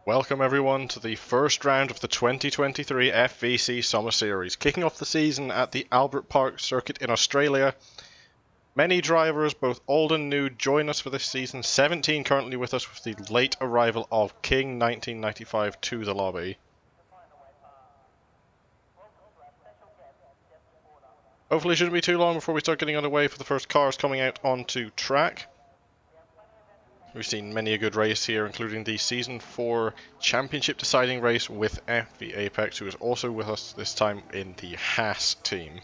Welcome everyone to the first round of the 2023 FVC Summer Series. Kicking off the season at the Albert Park circuit in Australia. Many drivers, both old and new, join us for this season. 17 currently with us with the late arrival of King 1995 to the lobby. Hopefully it shouldn't be too long before we start getting underway for the first cars coming out onto track. We've seen many a good race here, including the Season 4 Championship deciding race with FV Apex, who is also with us this time in the Haas team.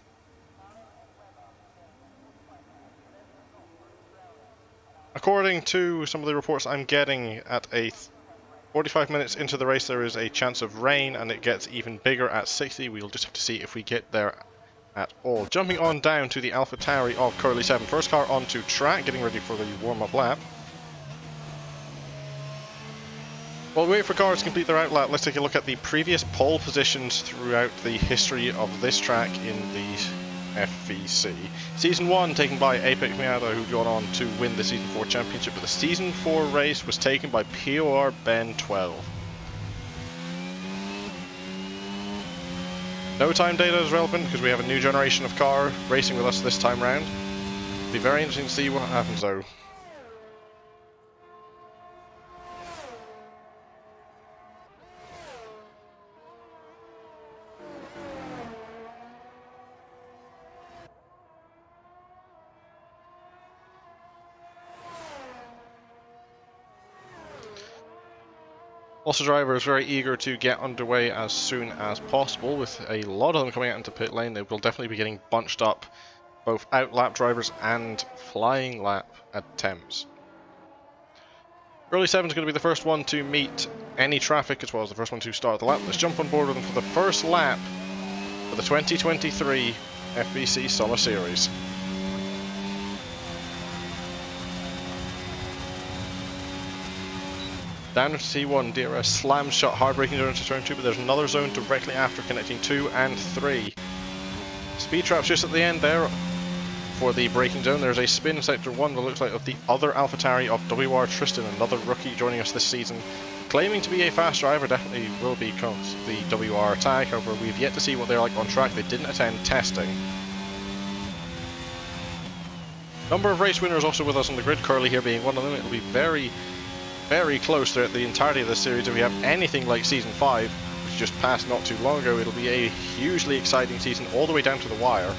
According to some of the reports I'm getting, at 45 minutes into the race there is a chance of rain, and it gets even bigger at 60. We'll just have to see if we get there at all. Jumping on down to the AlphaTauri of Curly 7. First car onto track, getting ready for the warm-up lap. While we wait for cars to complete their outlap, let's take a look at the previous pole positions throughout the history of this track in the FVC. Season 1 taken by Apex Miata, who got on to win the Season 4 Championship, but the Season 4 race was taken by POR Ben 12. No time data is relevant because we have a new generation of car racing with us this time round. It'll be very interesting to see what happens though. Also, driver is very eager to get underway as soon as possible, with a lot of them coming out into pit lane. They will definitely be getting bunched up, both out lap drivers and flying lap attempts. Early 7 is going to be the first one to meet any traffic, as well as the first one to start the lap. Let's jump on board with them for the first lap for the 2023 FVC Summer Series. Down into T1, DRS slams shot, hard braking zone into turn 2, but there's another zone directly after connecting 2 and 3. Speed traps just at the end there for the braking zone. There's a spin in sector 1 that looks like of the other AlphaTauri of WR Tristan, another rookie joining us this season. Claiming to be a fast driver, definitely will become the WR tag, however we've yet to see what they're like on track. They didn't attend testing. Number of race winners also with us on the grid, Curly here being one of them. It'll be very close throughout the entirety of this series. If we have anything like Season 5, which just passed not too long ago, it'll be a hugely exciting season all the way down to the wire.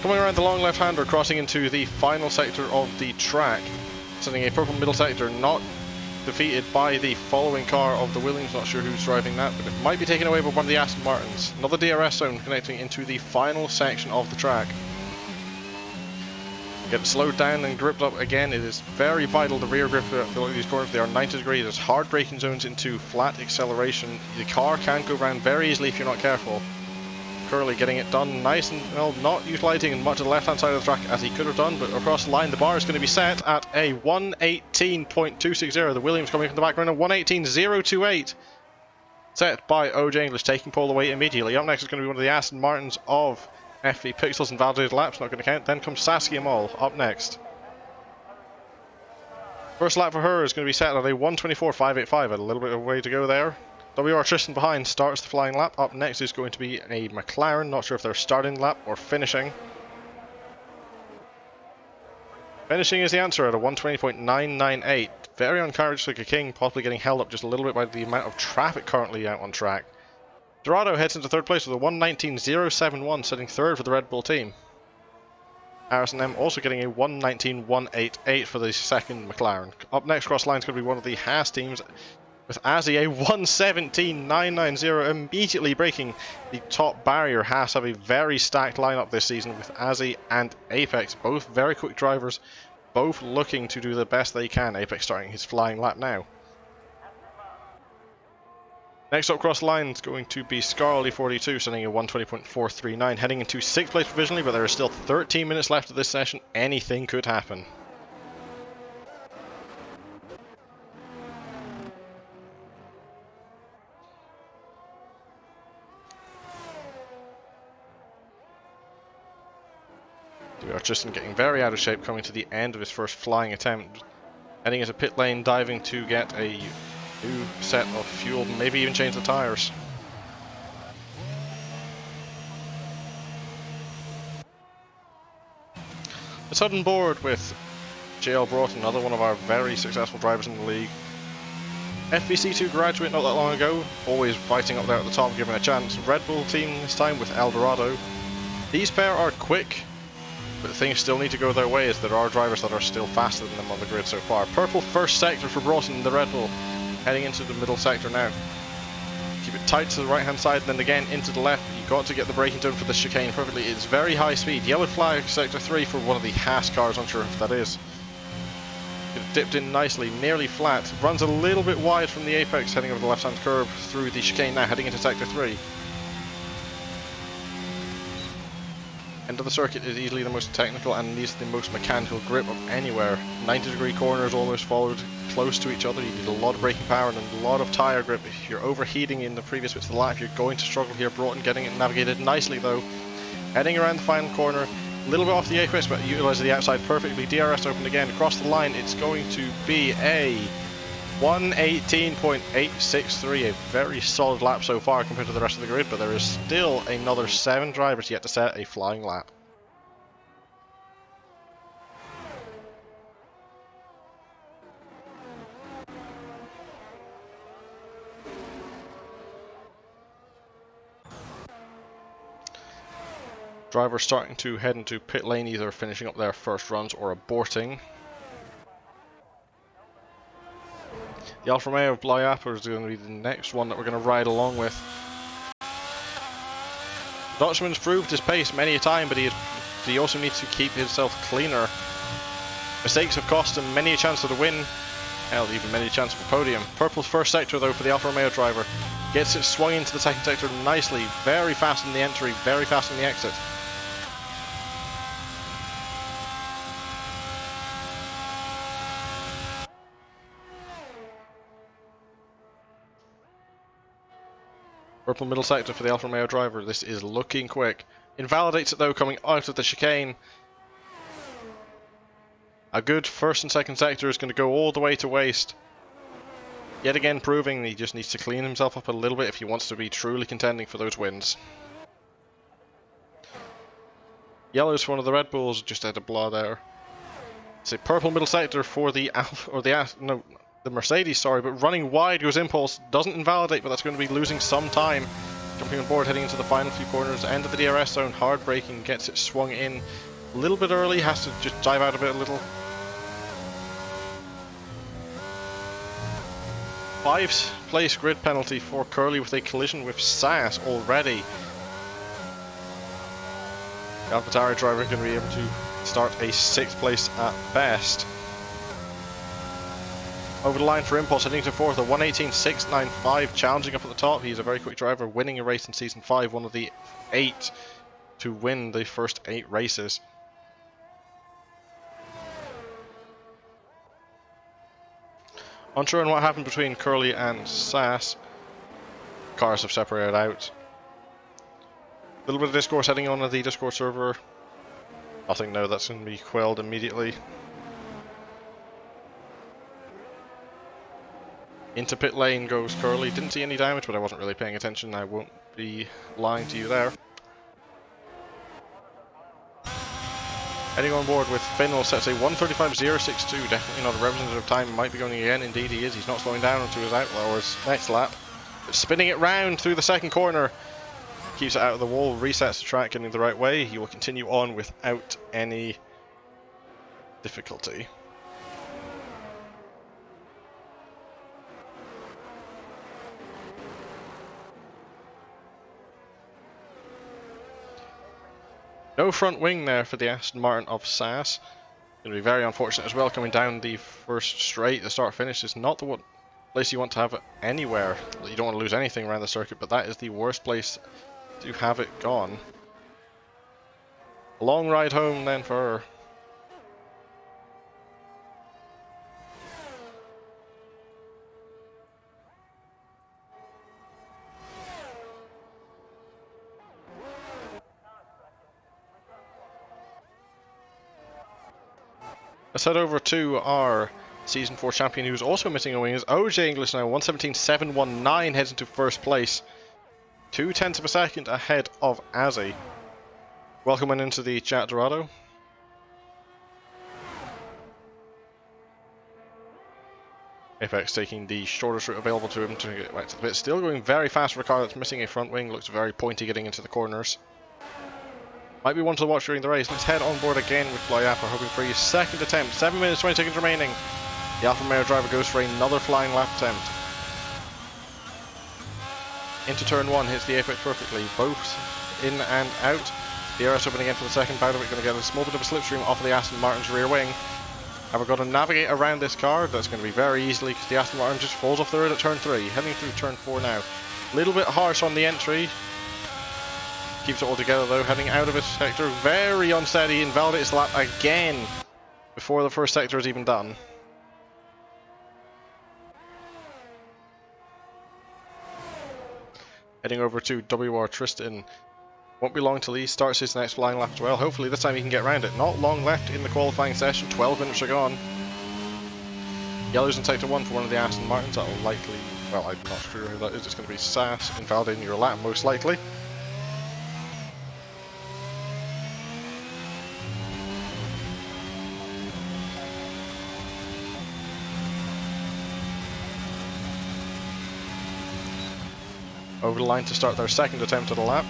Coming around the long left-hander, crossing into the final sector of the track, sending a purple middle sector, not defeated by the following car of the Williams. Not sure who's driving that, but it might be taken away by one of the Aston Martins. Another DRS zone connecting into the final section of the track. Get slowed down and gripped up again. It is very vital, the rear grip at these corners. They are 90 degrees. There's hard braking zones into flat acceleration. The car can go around very easily if you're not careful. Curly getting it done nice and well, not utilizing much of the left hand side of the track as he could have done, but across the line the bar is going to be set at a 118.260. The Williams coming from the background at 118.028. Set by OJ English, taking pole away immediately. Up next is going to be one of the Aston Martins of FV Pixels and validated laps, not going to count. Then comes Saskia Mall up next. First lap for her is going to be set at a 124.585, a little bit of a way to go there. WR Tristan behind starts the flying lap. Up next is going to be a McLaren, not sure if they're starting the lap or finishing. Finishing is the answer at a 120.998. Very uncharacteristic of King, possibly getting held up just a little bit by the amount of traffic currently out on track. Dorado heads into third place with a 119.071, sitting third for the Red Bull team. Harrison M also getting a 119.188 for the second McLaren. Up next cross line is going to be one of the Haas teams with Azzy a 117.990, immediately breaking the top barrier. Haas have a very stacked lineup this season with Azzy and Apex, both very quick drivers, both looking to do the best they can. Apex starting his flying lap now. Next up cross line is going to be Scarly 42, sending a 120.439, heading into 6th place provisionally, but there are still 13 minutes left of this session. Anything could happen. We are Tristan getting very out of shape, coming to the end of his first flying attempt. Heading into pit lane, diving to get a new set of fuel, maybe even change the tyres. Let's head on board with JL Broughton, another one of our very successful drivers in the league. FVC2 graduate not that long ago, always fighting up there at the top, given a chance. Red Bull team this time with Eldorado. These pair are quick, but things still need to go their way as there are drivers that are still faster than them on the grid so far. Purple first sector for Broughton in the Red Bull, heading into the middle sector now. Keep it tight to the right hand side, then again into the left. You've got to get the braking done for the chicane perfectly. It's very high speed. Yellow flag sector 3 for one of the Haas cars, unsure if that is. It dipped in nicely, nearly flat. Runs a little bit wide from the apex, heading over the left hand curve through the chicane now, heading into sector 3. End of the circuit is easily the most technical and needs the most mechanical grip of anywhere. 90-degree corners almost followed close to each other. You need a lot of braking power and a lot of tyre grip. If you're overheating in the previous bits of the lap, you're going to struggle here. Broughton getting it navigated nicely though. Heading around the final corner, a little bit off the apex, but utilising the outside perfectly. DRS opened again. Across the line, it's going to be a 118.863, a very solid lap so far compared to the rest of the grid, but there is still another 7 drivers yet to set a flying lap. Drivers starting to head into pit lane, either finishing up their first runs or aborting. The Alfa Romeo of Blyappa is going to be the next one that we're going to ride along with. The Dutchman's proved his pace many a time, but he also needs to keep himself cleaner. Mistakes have cost him many a chance of the win, hell, even many a chance of a podium. Purple's first sector though for the Alfa Romeo driver. Gets it swung into the second sector nicely, very fast in the entry, very fast in the exit. Purple middle sector for the Alfa Romeo driver. This is looking quick. Invalidates it though, coming out of the chicane. A good first and second sector is going to go all the way to waste. Yet again proving he just needs to clean himself up a little bit if he wants to be truly contending for those wins. Yellow's for one of the Red Bulls, just had a blah there. It's a purple middle sector for the the Mercedes, sorry, but running wide goes Impulse, doesn't invalidate, but that's going to be losing some time. Jumping on board, heading into the final few corners, end of the DRS zone, hard braking, gets it swung in a little bit early, has to just dive out a bit a little. 5th place grid penalty for Curly with a collision with Sass already. The AlphaTauri driver is going to be able to start a 6th place at best. Over the line for Impulse, heading to 4th, a 118.695, challenging up at the top. He's a very quick driver, winning a race in Season 5, one of the 8 to win the first 8 races. Unsure on what happened between Curly and Sass. Cars have separated out. A little bit of discourse heading on the Discord server. Nothing now, that's going to be quelled immediately. Into pit lane goes Curly. Didn't see any damage, but I wasn't really paying attention. I won't be lying to you there. Heading on board with Finnell sets a 1:35.062. Definitely not a representative time. Might be going again. Indeed he is. He's not slowing down onto his outlaw or his next lap. But spinning it round through the second corner. Keeps it out of the wall. Resets the track getting the right way. He will continue on without any difficulty. No front wing there for the Aston Martin of Sass. Going to be very unfortunate as well, coming down the first straight. The start finish is not the place you want to have it anywhere. You don't want to lose anything around the circuit, but that is the worst place to have it gone. A long ride home then for her. Let's head over to our Season 4 champion who's also missing a wing is OJ English now. 117.719 heads into first place. 0.2 of a second ahead of Azzy. Welcome into the chat, Dorado. Apex taking the shortest route available to him to get back to the pit. Still going very fast for a car that's missing a front wing. Looks very pointy getting into the corners. Might be one to watch during the race. Let's head on board again with Flyappa, hoping for his second attempt. 7 minutes 20 seconds remaining. The Alfa Romeo driver goes for another flying lap attempt. Into turn 1, hits the apex perfectly. Both in and out. The DRS opening again for the second bout of it. Going to get a small bit of a slipstream off of the Aston Martin's rear wing. And we're going to navigate around this car. That's going to be very easily because the Aston Martin just falls off the road at turn 3. Heading through turn 4 now. A little bit harsh on the entry. Keeps it all together though, heading out of his sector, very unsteady, invalidates the lap again before the first sector is even done. Heading over to WR Tristan. Won't be long till he starts his next flying lap as well. Hopefully this time he can get around it. Not long left in the qualifying session, 12 minutes are gone. Yellow's in sector 1 for one of the Aston Martins. That will likely, well, I'm not sure who that is. It's going to be SAS, invalidating your lap most likely. Over the line to start their second attempt at a lap.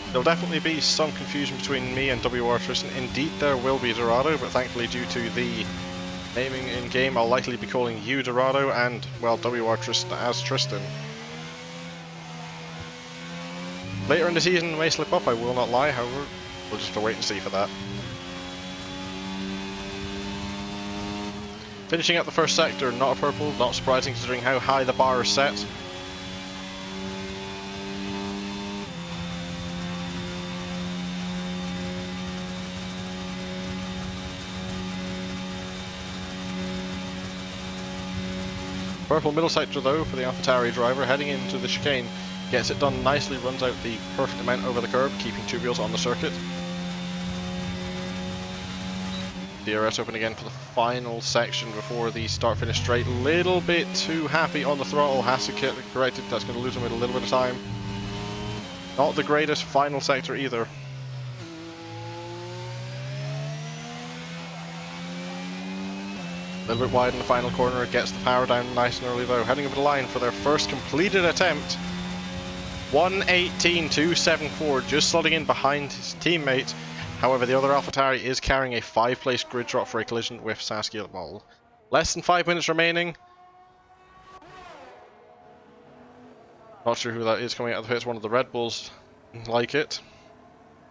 There'll definitely be some confusion between me and WR Tristan. Indeed there will be, Dorado, but thankfully due to the naming in game I'll likely be calling you Dorado and, well, WR Tristan as Tristan. Later in the season may slip up, I will not lie, however, we'll just have to wait and see for that. Finishing up the first sector, not a purple, not surprising considering how high the bar is set. Purple middle sector though for the AlphaTauri driver, heading into the chicane, gets it done nicely, runs out the perfect amount over the curb, keeping two wheels on the circuit. DRS open again for the final section before the start-finish straight. Little bit too happy on the throttle, has to get it corrected, that's going to lose him with a little bit of time. Not the greatest final sector either. A little bit wide in the final corner, it gets the power down nice and early though. Heading over the line for their first completed attempt. 1:18.274, just slotting in behind his teammate. However, the other AlphaTauri is carrying a 5-place grid drop for a collision with Saskia Mol. Less than 5 minutes remaining. Not sure who that is coming out of the pits, one of the Red Bulls like it.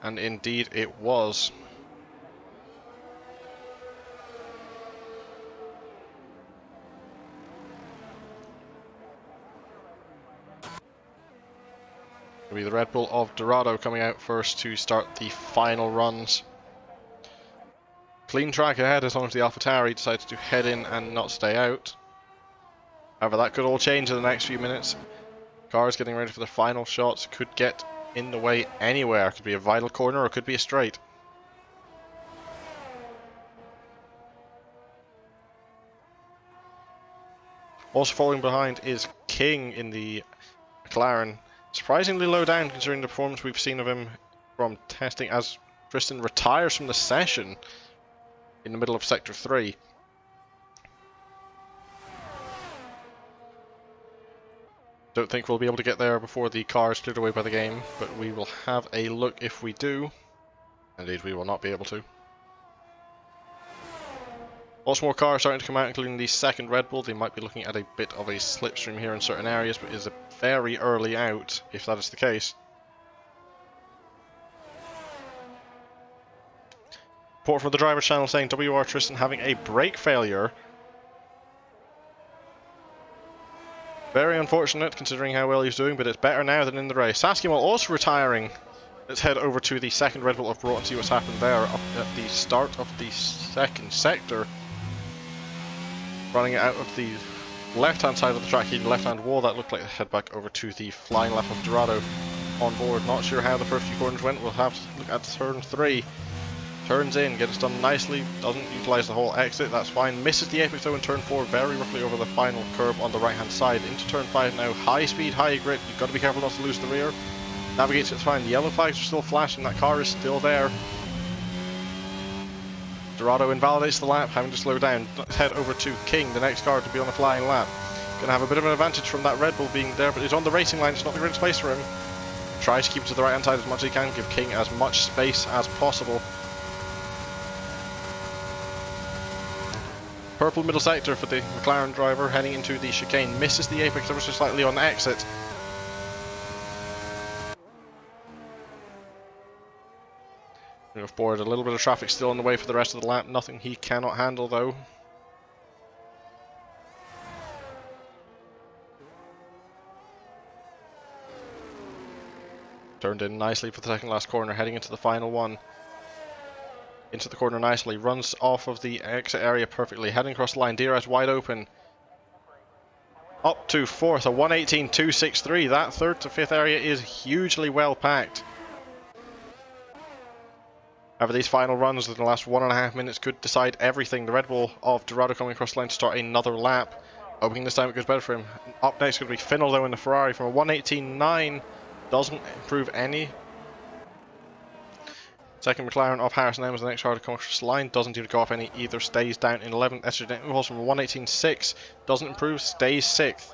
And indeed it was. It'll be the Red Bull of Dorado coming out first to start the final runs. Clean track ahead as long as the AlphaTauri decides to head in and not stay out. However, that could all change in the next few minutes. Cars getting ready for the final shots, could get in the way anywhere. It could be a vital corner or it could be a straight. Also following behind is King in the McLaren. Surprisingly low down considering the performance we've seen of him from testing as Tristan retires from the session in the middle of Sector 3. Don't think we'll be able to get there before the car is cleared away by the game, but we will have a look if we do. Indeed, we will not be able to. Lots more cars starting to come out, including the second Red Bull. They might be looking at a bit of a slipstream here in certain areas, but is a very early out, if that is the case. Report from the driver's channel saying WR Tristan having a brake failure. Very unfortunate considering how well he's doing, but it's better now than in the race. Saskia also retiring. Let's head over to the second Red Bull I've brought and see what's happened there up at the start of the second sector. Running out of the left-hand side of the track, hitting the left-hand wall, that looked like a head back over to the flying lap of Dorado on board. Not sure how the first few corners went. We'll have to look at turn 3. Turns in, gets done nicely, doesn't utilise the whole exit, that's fine. Misses the apex though in turn 4, very roughly over the final curb on the right hand side. Into turn 5 now, high speed, high grip, you've got to be careful not to lose the rear. Navigates it's fine, the yellow flags are still flashing, that car is still there. Dorado invalidates the lap, having to slow down. Let's head over to King, the next car to be on a flying lap. Gonna have a bit of an advantage from that Red Bull being there, but he's on the racing line, it's not the greatest place for him. Tries to keep it to the right hand side as much as he can, give King as much space as possible. Purple middle sector for the McLaren driver heading into the chicane, misses the apex ever so slightly on the exit. Move forward, a little bit of traffic still in the way for the rest of the lap, nothing he cannot handle though. Turned in nicely for the second last corner, heading into the final one. Into the corner nicely, runs off of the exit area perfectly, heading across the line, DRS wide open. Up to 4th, a 118.263, that 3rd to 5th area is hugely well packed. However, these final runs in the last 1.5 minutes could decide everything. The Red Bull of Dorado coming across the line to start another lap. Hoping this time it goes better for him. Up next is going to be Finnell though in the Ferrari from a 118.9, doesn't improve any. Second McLaren of Harrison M was the next car to come across the line, doesn't even go off any either, stays down in 11th. Estrogen Impulse from a 118.6, doesn't improve, stays 6th.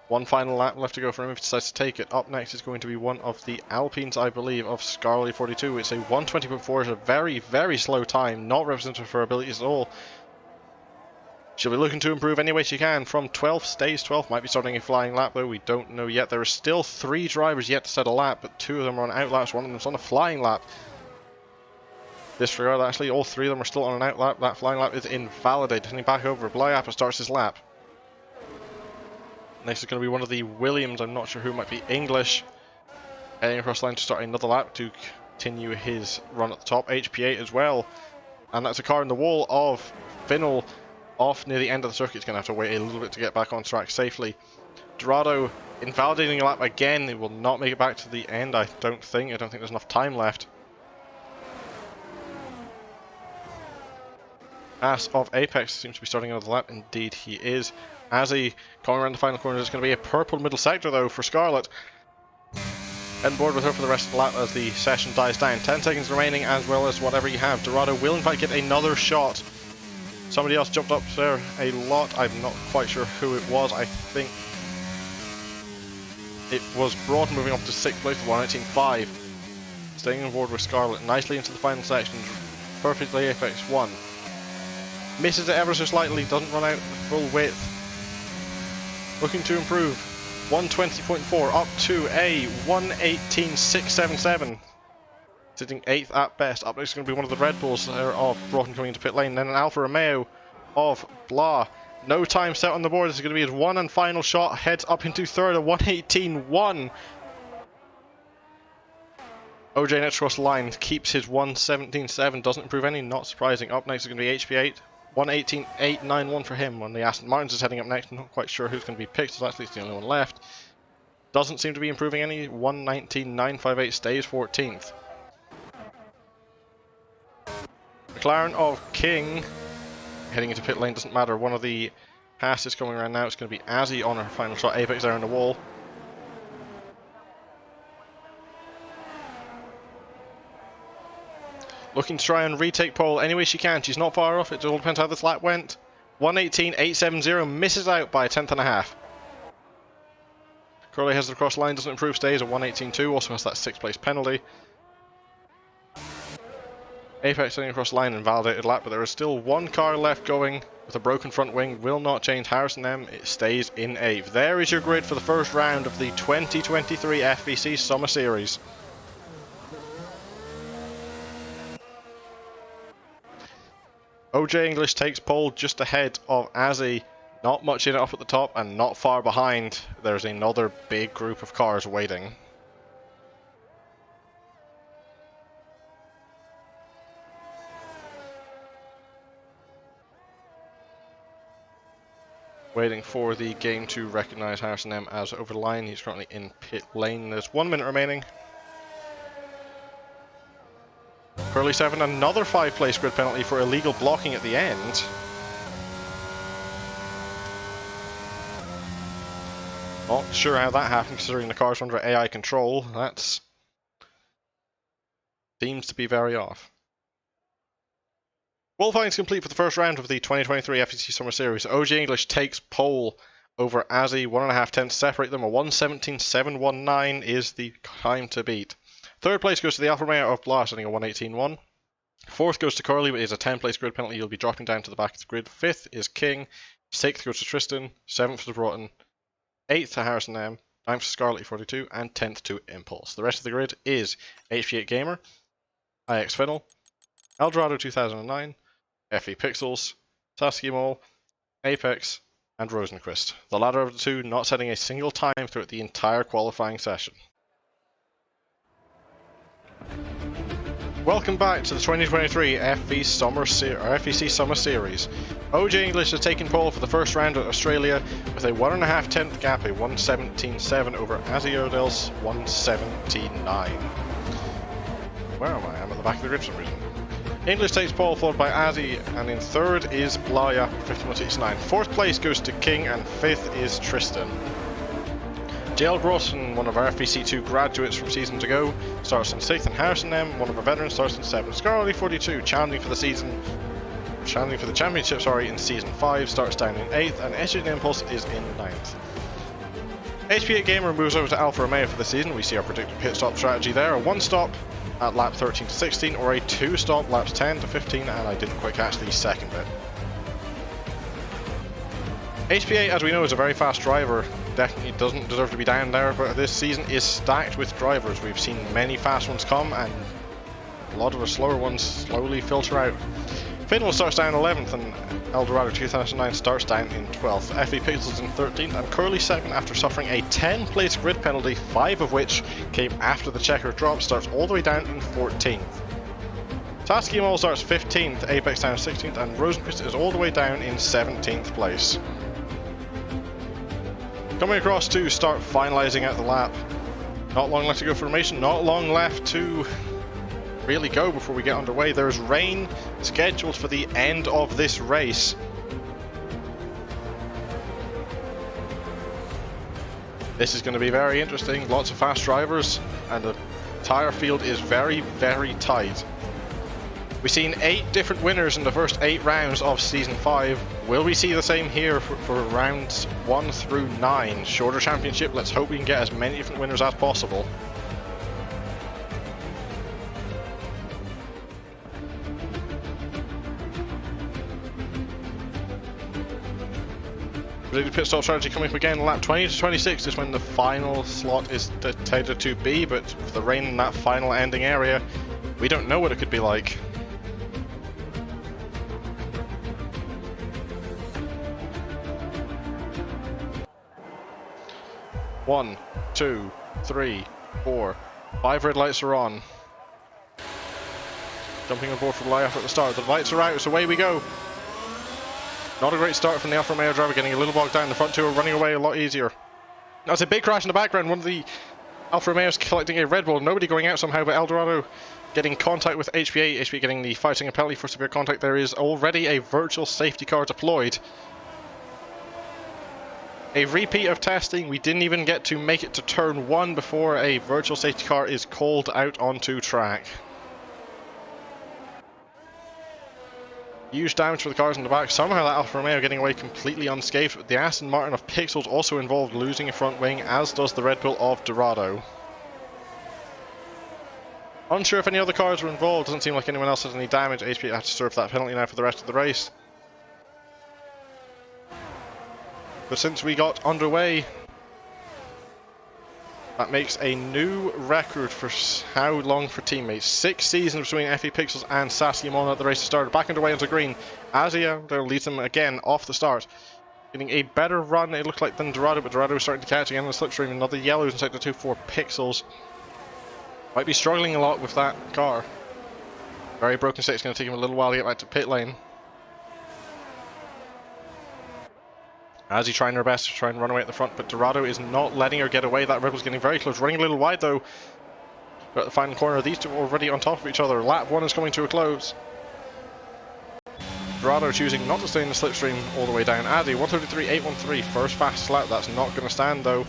One final lap left to go for him if he decides to take it. Up next is going to be one of the Alpines, I believe, of Scarly 42. It's a 120.4, it's a very, very slow time, not representative for her abilities at all. She'll be looking to improve any way she can. From 12th, stays 12th, might be starting a flying lap though, we don't know yet. There are still 3 drivers yet to set a lap, but 2 of them are on out laps, one of them's on a flying lap. Disregard actually, all 3 of them are still on an out lap. That flying lap is invalidated. Turning back over, Blyappa starts his lap. Next is going to be one of the Williams, I'm not sure who, might be English. Heading across the line to start another lap to continue his run at the top. HP8 as well. And that's a car in the wall of Finnell. Off near the end of the circuit, he's going to have to wait a little bit to get back on track safely. Dorado invalidating a lap again, he will not make it back to the end, I don't think there's enough time left. As of Apex seems to be starting another lap, indeed he is. As he coming around the final corner, there's going to be a purple middle sector though for Scarlett. Head board with her for the rest of the lap as the session dies down. 10 seconds remaining as well as whatever you have. Dorado will in fact get another shot. Somebody else jumped up there a lot, I'm not quite sure who it was. I think it was Broad moving up to 6th place with 119.5. Staying on board with Scarlett nicely into the final section, perfectly apex 1. Misses it ever so slightly, doesn't run out full width. Looking to improve, 120.4 up to a 118.677. Sitting 8th at best. Up next is going to be one of the Red Bulls of Broughton coming into pit lane. Then an Alfa Romeo of Blah. No time set on the board. This is going to be his one and final shot. Heads up into 3rd at 118.1. OJ next across the line. Keeps his 117.7. Doesn't improve any. Not surprising. Up next is going to be HP8. 118.891 for him. When the Aston Martins is heading up next. I'm not quite sure who's going to be picked. So actually it's the only one left. Doesn't seem to be improving any. 119.958 stays 14th. McLaren of King heading into pit lane, doesn't matter. One of the passes coming around now. It's going to be Azzy on her final shot. Apex there on the wall. Looking to try and retake pole any way she can. She's not far off. It all depends how this lap went. 118.870 misses out by a 10th and a half. Crowley has the cross line, doesn't improve, stays at 118.2. Also has that 6th place penalty. Apex sitting across the line, invalidated lap, but there is still 1 car left going with a broken front wing. Will not change. Harrison M, it stays in 8th. There is your grid for the first round of the 2023 FVC Summer Series. OJ English takes pole just ahead of Azzy. Not much in it up at the top and not far behind. There's another big group of cars waiting. Waiting for the game to recognise Harrison M as over the line. He's currently in pit lane. There's 1 minute remaining. Curly 7, another 5-place grid penalty for illegal blocking at the end. Not sure how that happened considering the car's under AI control. That seems to be very off. Qualifying is complete for the first round of the 2023 FVC Summer Series. OG English takes pole over Azzy, 1.5 tenths separate them. A 1:17.719 is the time to beat. Third place goes to the Alfa Romeo of Blas, getting a 1:18.1. Fourth goes to Curly, but is a 10-place grid penalty. You'll be dropping down to the back of the grid. Fifth is King. Sixth goes to Tristan. Seventh to Broughton. Eighth to Harrison M. Ninth to Scarlet 42, and 10th to Impulse. The rest of the grid is HP8 Gamer, IX Fiddle, Eldorado 2009, FE Pixels, Saskia Mole, Apex, and Rosenquist. The latter of the two not setting a single time throughout the entire qualifying session. Welcome back to the 2023 FVC Summer Series. OG English has taken pole for the first round at Australia with a 1.5 tenth gap, a 1:17.7 over Azzy Odell's 1:17.9. Where am I? I'm at the back of the grid for some reason. English takes pole, followed by Azzy, and in third is Blaya, 51.69. Fourth place goes to King, and fifth is Tristan. JL Broughton, one of our FVC2 graduates from season to go, starts in 6th, and Harrison M, one of our veterans, starts in 7th. Scarly 42, challenging for the championship, in season 5, starts down in 8th, and SG Impulse is in 9th. HP8 Gamer moves over to Alfa Romeo for the season. We see our predicted pit stop strategy there: a 1-stop at lap 13 to 16, or a 2-stop laps 10 to 15, and I didn't quite catch the second bit. HP8, as we know, is a very fast driver. Definitely doesn't deserve to be down there, but this season is stacked with drivers. We've seen many fast ones come, and a lot of the slower ones slowly filter out. Fiddle starts down 11th, and Eldorado 2009 starts down in 12th. FE Pixels in 13th, and Curly 2nd after suffering a 10-place grid penalty, 5 of which came after the checker drop, starts all the way down in 14th. Saskia Mole starts 15th, Apex down 16th, and Rosenquist is all the way down in 17th place. Coming across to start finalising out the lap. Not long left to go for formation, not long left to really go before we get underway. There's rain scheduled for the end of this race. This is going to be very interesting, lots of fast drivers, and the tyre field is very, very tight. We've seen 8 different winners in the first 8 rounds of Season 5. Will we see the same here for rounds 1 through 9? Shorter championship, let's hope we can get as many different winners as possible. Predicted pit stop strategy coming up again. Lap 20 to 26 is when the final slot is dictated to be, but with the rain in that final ending area, we don't know what it could be like. One, 2, 3, 4, 5 red lights are on. Jumping on board for the layoff at the start. The lights are out, so away we go. Not a great start from the Alfa Romeo driver, getting a little bogged down. The front two are running away a lot easier. That's a big crash in the background. One of the Alfa Romeos collecting a Red Bull. Nobody going out somehow, but Eldorado getting contact with HP8. HP8 getting the 5-second penalty for severe contact. There is already a virtual safety car deployed. A repeat of testing. We didn't even get to make it to turn 1 before a virtual safety car is called out onto track. Huge damage for the cars in the back. Somehow that Alfa Romeo getting away completely unscathed, but the Aston Martin of Pixels also involved, losing a front wing, as does the Red Bull of Dorado. Unsure if any other cars were involved. Doesn't seem like anyone else has any damage. HP have to serve that penalty now for the rest of the race. But since we got underway, that makes a new record for how long for teammates. 6 seasons between FE Pixels and Saskia Mole at the race started. Back underway into green. Azia there leads them again off the start. Getting a better run, it looked like, than Dorado, but Dorado is starting to catch again on the slipstream. Another yellow inside the 2-4 Pixels. Might be struggling a lot with that car. Very broken state. It's going to take him a little while to get back to pit lane. Azzy trying her best to try and run away at the front, but Dorado is not letting her get away. That Red Bull's getting very close, running a little wide though. But at the final corner, these two are already on top of each other. Lap 1 is coming to a close. Dorado choosing not to stay in the slipstream all the way down. Addy, 133.813, first fastest lap. That's not going to stand though.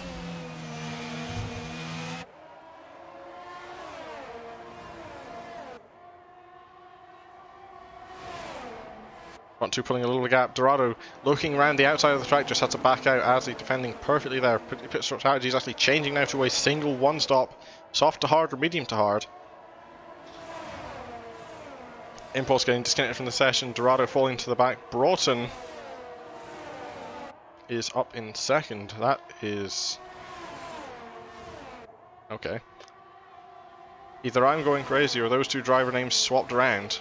2 pulling a little gap. Dorado looking around the outside of the track, just had to back out. Addy defending perfectly there. Pit stop strategy is actually changing now to a single one stop. Soft to hard or medium to hard. Impulse getting disconnected from the session. Dorado falling to the back. Broughton is up in second. That is... okay. Either I'm going crazy or those two driver names swapped around.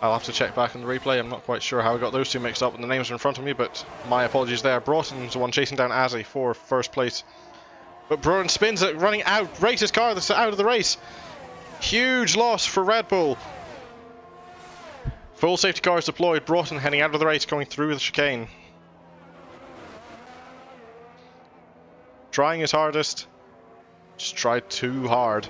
I'll have to check back on the replay. I'm not quite sure how I got those two mixed up and the names are in front of me, but my apologies there. Broughton's the one chasing down Azzy for first place. But Broughton spins it, running out, races car that's out of the race. Huge loss for Red Bull. Full safety cars deployed. Broughton heading out of the race, going through the chicane. Trying his hardest. Just tried too hard.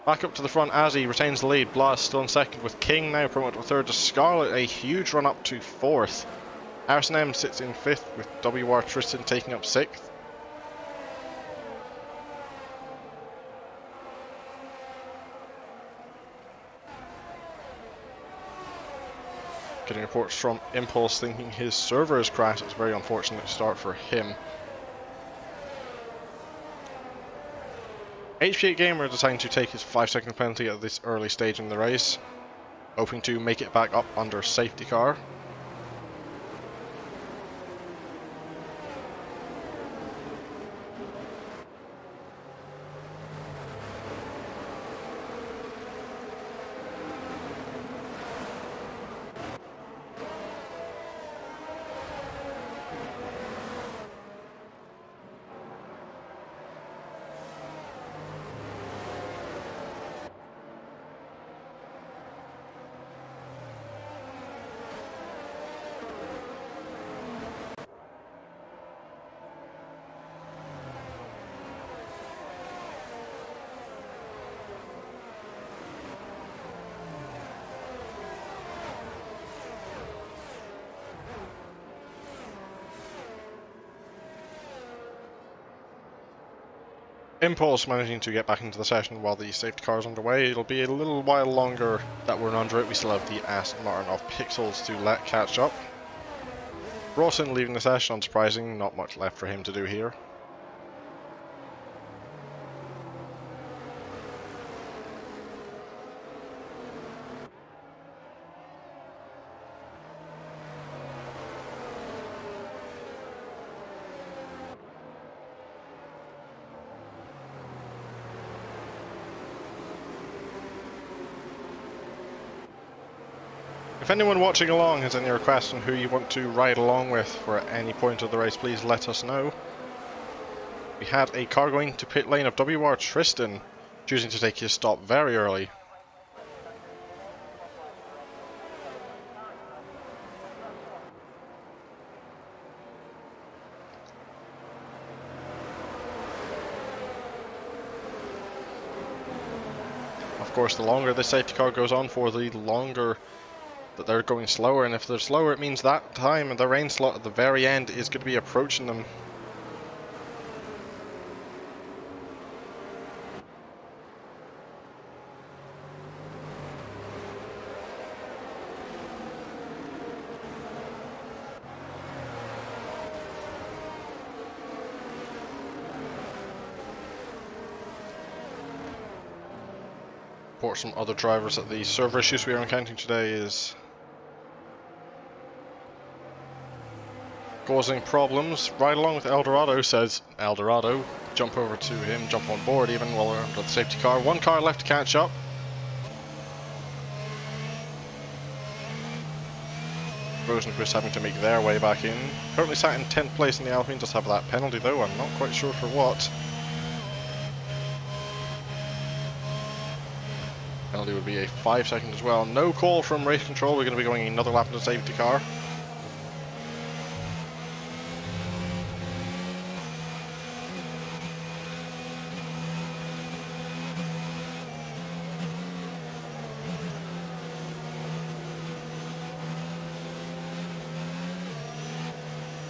Back up to the front, Azzy retains the lead. Blast still in second, with King now promoted to third. To Scarlet, a huge run up to fourth. Arson M sits in fifth, with WR Tristan taking up sixth. Getting reports from Impulse thinking his server has crashed. It's a very unfortunate start for him. HP8 Gamer deciding to take his 5-second penalty at this early stage in the race, hoping to make it back up under safety car. Impulse managing to get back into the session while the safety car is underway. It'll be a little while longer that we're under it. We still have the Aston Martin of Pixels to let catch up. Broughton leaving the session, unsurprising, not much left for him to do here. If anyone watching along has any requests on who you want to ride along with for any point of the race, please let us know. We had a car going to pit lane of WR Tristan, choosing to take his stop very early. Of course, the longer the safety car goes on for, the longer that they're going slower, and if they're slower it means that time and the rain slot at the very end is going to be approaching them. Report some other drivers that the server issues we are encountering today is causing problems. Right along with Eldorado, says Eldorado. Jump over to him, jump on board even while we're under the safety car. One car left to catch up. Rosenquist having to make their way back in. Currently sat in 10th place in the Alpine, does have that penalty though, I'm not quite sure for what. Penalty would be a 5-second as well. No call from race control, we're going to be going another lap in the safety car.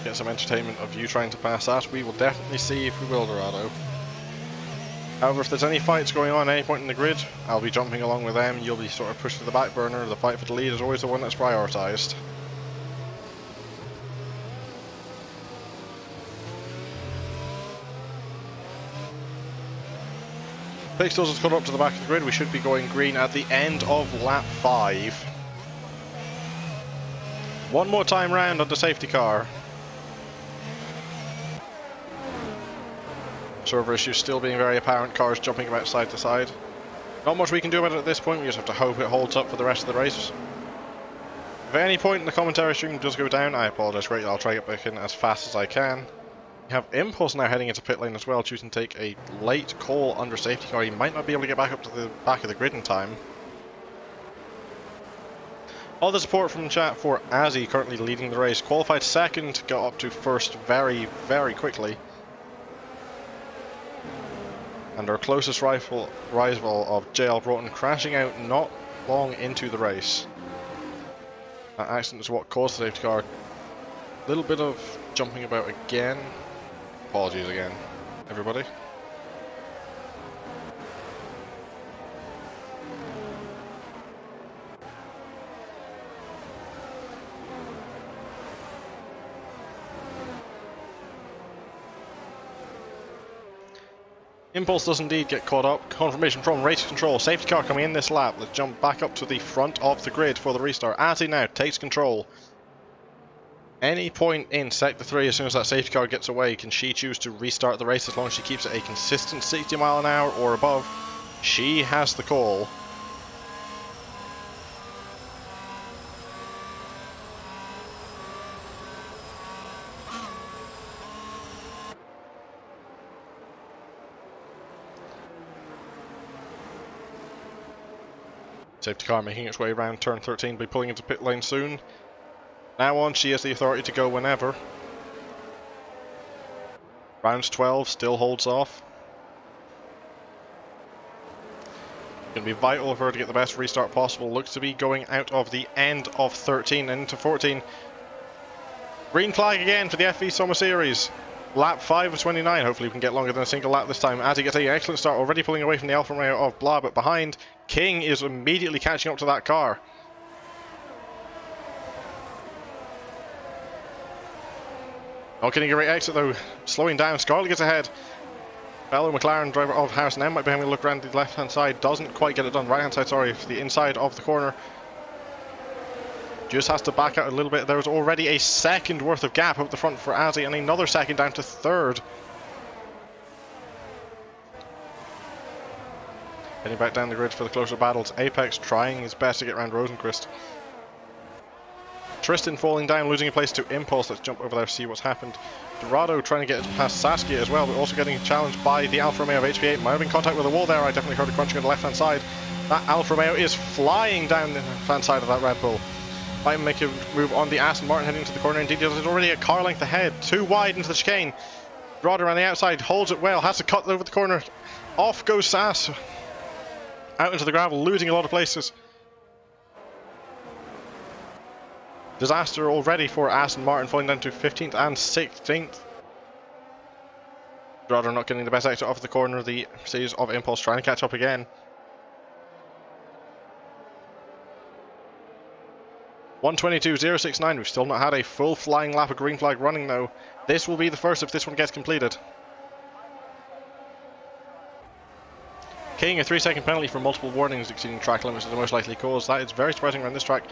get some entertainment of you trying to pass that. We will definitely see if we will, Dorado. However, if there's any fights going on at any point in the grid, I'll be jumping along with them. You'll be sort of pushed to the back burner. The fight for the lead is always the one that's prioritised. Pixels has caught up to the back of the grid. We should be going green at the end of lap 5. One more time round on the safety car. Server issues still being very apparent, cars jumping about side to side. Not much we can do about it at this point, we just have to hope it holds up for the rest of the race. If at any point in the commentary stream does go down, I apologise greatly, I'll try to get back in as fast as I can. We have Impulse now heading into pit lane as well, choosing to take a late call under safety car. He might not be able to get back up to the back of the grid in time. All the support from chat for Azzy currently leading the race. Qualified second, got up to first very, very quickly. And our closest rival of JL Broughton crashing out not long into the race. That accident is what caused the safety car. A little bit of jumping about again. Apologies again, everybody. Impulse does indeed get caught up. Confirmation from race control. Safety car coming in this lap. Let's jump back up to the front of the grid for the restart. Azzy now takes control. Any point in sector 3, as soon as that safety car gets away, can she choose to restart the race as long as she keeps it a consistent 60 mile an hour or above? She has the call. Safety car making its way around turn 13, be pulling into pit lane soon. Now on, she has the authority to go whenever. Round 12 still holds off. Going to be vital for her to get the best restart possible. Looks to be going out of the end of 13 and into 14. Green flag again for the FV Summer Series. Lap 5 of 29. Hopefully we can get longer than a single lap this time. Azzy gets an excellent start, already pulling away from the Alfa Romeo of Blah, but behind, King is immediately catching up to that car. Not getting a great exit though, slowing down. Scarlett gets ahead. Fellow McLaren driver of House now might be having a look around the left hand side. Doesn't quite get it done. Right hand side, sorry, for the inside of the corner. Just has to back out a little bit. There's already a second worth of gap up the front for Azzy and another second down to third. Heading back down the grid for the closer battles. Apex trying his best to get around Rosenquist. Tristan falling down, losing a place to Impulse. Let's jump over there, see what's happened. Dorado trying to get past Saskia as well, but also getting challenged by the Alfa Romeo of HV8. Might have been in contact with a wall there. I definitely heard a crunching on the left-hand side. That Alfa Romeo is flying down the left-hand side of that Red Bull. Might make a move on the Aston Martin heading to the corner. Indeed, there's already a car length ahead. Too wide into the chicane. Dorado around the outside, holds it well, has to cut over the corner. Off goes Sass. Out into the gravel, losing a lot of places. Disaster already for Aston Martin, falling down to 15th and 16th. Dorado not getting the best exit off the corner. The series of Impulse trying to catch up again. 122.069. We've still not had a full flying lap of green flag running though. This will be the first if this one gets completed. King, a 3-second penalty for multiple warnings exceeding track limits is the most likely cause. That is very surprising around this track.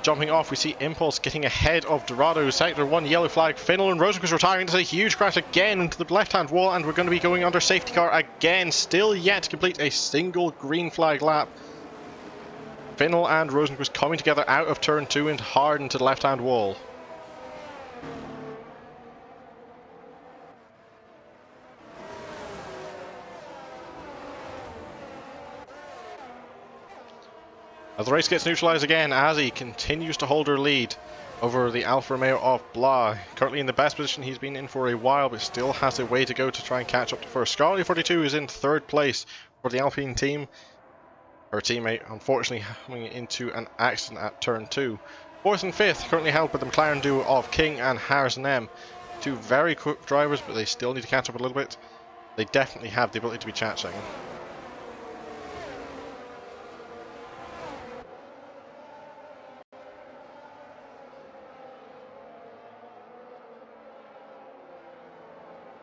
Jumping off, we see Impulse getting ahead of Dorado. Sector 1, yellow flag. Finnell and Rosenquist retiring. There's a huge crash again into the left-hand wall, and we're going to be going under safety car again. Still yet to complete a single green flag lap. Finnell and Rosenquist coming together out of turn 2 and hard into the left-hand wall. As the race gets neutralised again, Azzy continues to hold her lead over the Alfa Romeo of Blah. Currently in the best position he's been in for a while, but still has a way to go to try and catch up to first. Scarlett 42 is in third place for the Alpine team. Her teammate, unfortunately, coming into an accident at turn 2. 4th and 5th currently held by the McLaren duo of King and Harrison M. Two very quick drivers, but they still need to catch up a little bit. They definitely have the ability to be chatting.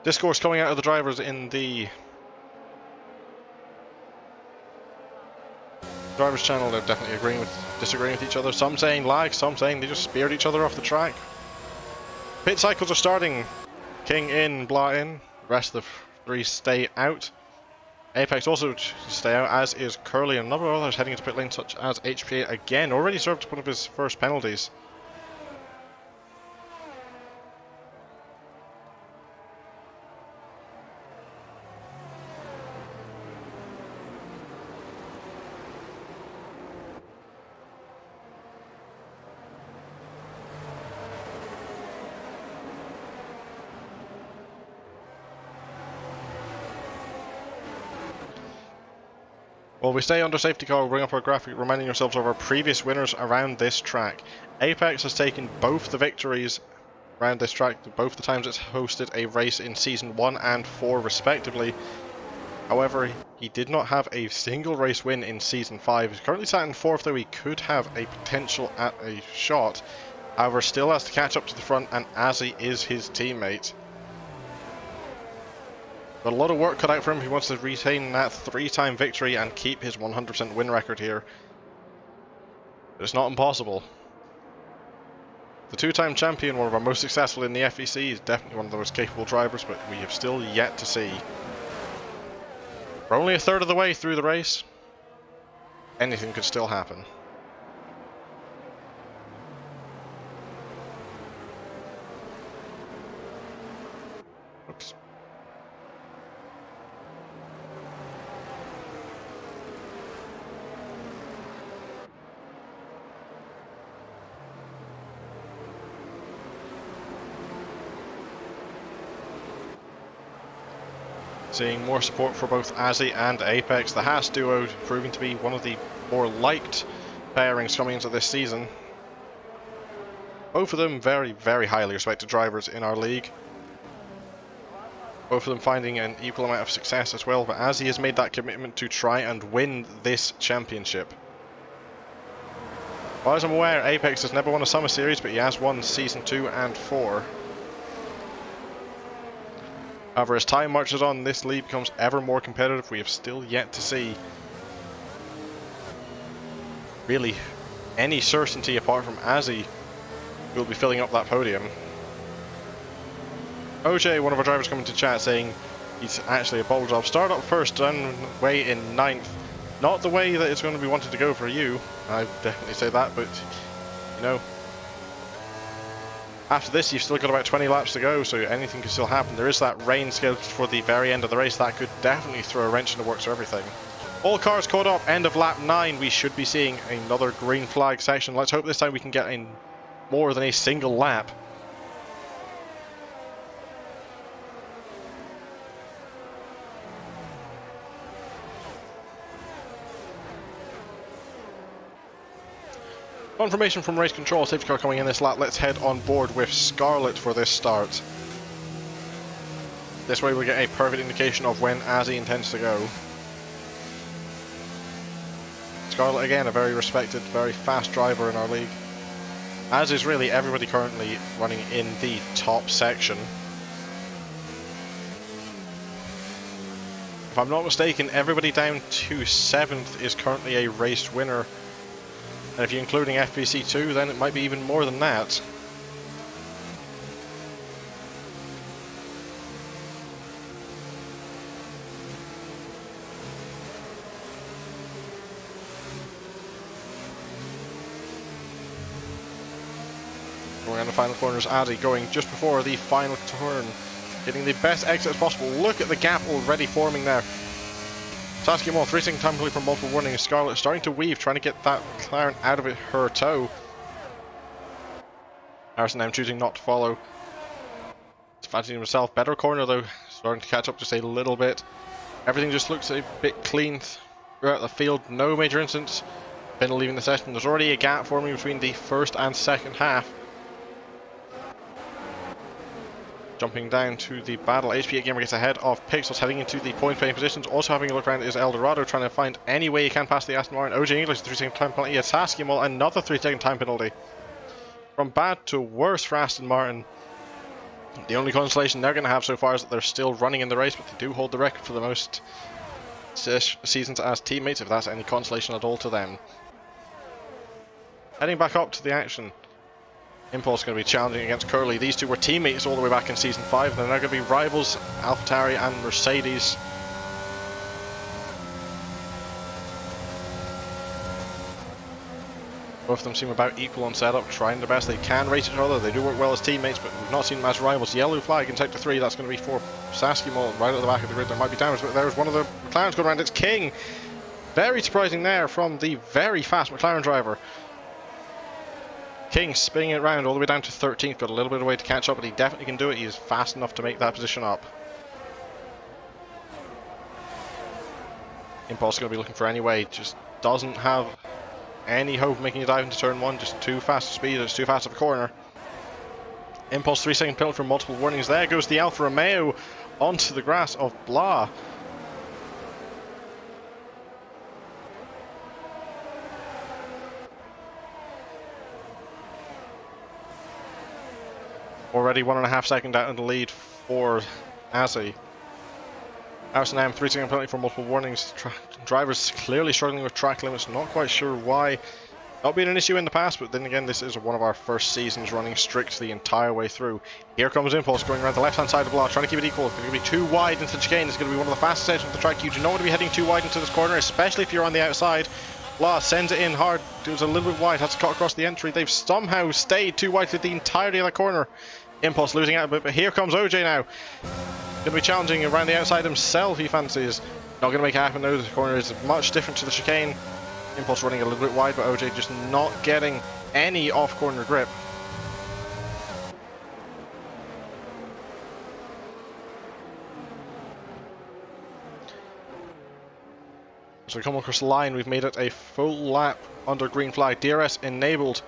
Discourse coming out of the drivers in the drivers channel. They're definitely disagreeing with each other. Some saying lag, some saying they just speared each other off the track. Pit cycles are starting. King in, Blah in. The rest of the three stay out. Apex also stay out, as is Curly and a number of others heading into pit lane, such as HPA again, already served one of his first penalties. While we stay under safety car, we'll bring up our graphic reminding ourselves of our previous winners around this track. Apex has taken both the victories around this track, both the times it's hosted a race in Season 1 and 4 respectively. However, he did not have a single race win in Season 5. He's currently sat in 4th, though he could have a potential at a shot. However, still has to catch up to the front, and Azzy is his teammate. But a lot of work cut out for him. He wants to retain that 3-time victory and keep his 100% win record here. But it's not impossible. The 2-time champion, one of our most successful in the FVC, is definitely one of the most capable drivers, but we have still yet to see. We're only a third of the way through the race. Anything could still happen. Oops. Seeing more support for both Azzy and Apex. The Haas duo proving to be one of the more liked pairings coming into this season. Both of them very, very highly respected drivers in our league. Both of them finding an equal amount of success as well, but Azzy has made that commitment to try and win this championship. As far as I'm aware, Apex has never won a Summer Series, but he has won Season 2 and 4. However, as time marches on, this league becomes ever more competitive. We have still yet to see really any certainty apart from Azzy who will be filling up that podium. OJ, one of our drivers, coming to chat saying he's actually a bold job. Start up first, done way in 9th. Not the way that it's going to be wanted to go for you. I definitely say that, but you know, after this, you've still got about 20 laps to go, so anything can still happen. There is that rain scheduled for the very end of the race. That could definitely throw a wrench in the works for everything. All cars caught up, end of lap 9. We should be seeing another green flag section. Let's hope this time we can get in more than a single lap. Confirmation from race control, safety car coming in this lap. Let's head on board with Scarlet for this start. This way we'll get a perfect indication of when Azzy intends to go. Scarlet again, a very respected, very fast driver in our league. As is really everybody currently running in the top section. If I'm not mistaken, everybody down to 7th is currently a race winner. And if you're including FVC 2, then it might be even more than that. Going on the final corners, Addy going just before the final turn, getting the best exit as possible. Look at the gap already forming there. Saskia Moll, 3 second time penalty from multiple warnings. Scarlet starting to weave, trying to get that McLaren out of her toe. Harrison now choosing not to follow. He's fancying himself. Better corner though, starting to catch up just a little bit. Everything just looks a bit clean throughout the field. No major incidents. Bin leaving the session. There's already a gap forming between the first and second half. Jumping down to the battle. HP Gamer gets ahead of Pixels, heading into the point playing positions. Also having a look around is Eldorado, trying to find any way he can pass the Aston Martin. OJ English, 3-second time penalty. Saskimal, another 3-second time penalty. From bad to worse for Aston Martin. The only consolation they're going to have so far is that they're still running in the race, but they do hold the record for the most seasons as teammates, if that's any consolation at all to them. Heading back up to the action. Impulse going to be challenging against Curly. These two were teammates all the way back in Season 5. They're now going to be rivals, AlphaTauri and Mercedes. Both of them seem about equal on setup, trying the best they can race each other. They do work well as teammates, but we've not seen them as rivals. Yellow flag in Sector 3, that's going to be for Saskimal right at the back of the grid. There might be damage, but there's one of the McLarens going around. It's King. Very surprising there from the very fast McLaren driver. King spinning it around all the way down to 13th, got a little bit of way to catch up, but he definitely can do it. He is fast enough to make that position up. Impulse going to be looking for any way, just doesn't have any hope of making a dive into turn 1, just too fast a speed, it's too fast of a corner. Impulse 3-second penalty for multiple warnings. There goes the Alfa Romeo onto the grass of Blah. Already 1.5 seconds out in the lead for Azzy. Arsenal 3-second penalty for multiple warnings. Drivers clearly struggling with track limits, not quite sure why. Not been an issue in the past, but then again, this is one of our first seasons running strict the entire way through. Here comes Impulse going around the left-hand side of the block, trying to keep it equal. It's going to be too wide into the chicane. It's going to be one of the fastest sections of the track. You do not want to be heading too wide into this corner, especially if you're on the outside. Blah sends it in hard. It was a little bit wide, has to cut across the entry. They've somehow stayed too wide through the entirety of that corner. Impulse losing out a bit, but here comes OJ now. Going to be challenging around the outside himself, he fancies. Not going to make it happen though, the corner is much different to the chicane. Impulse running a little bit wide, but OJ just not getting any off-corner grip. As we come across the line, we've made it a full lap under green flag. DRS enabled.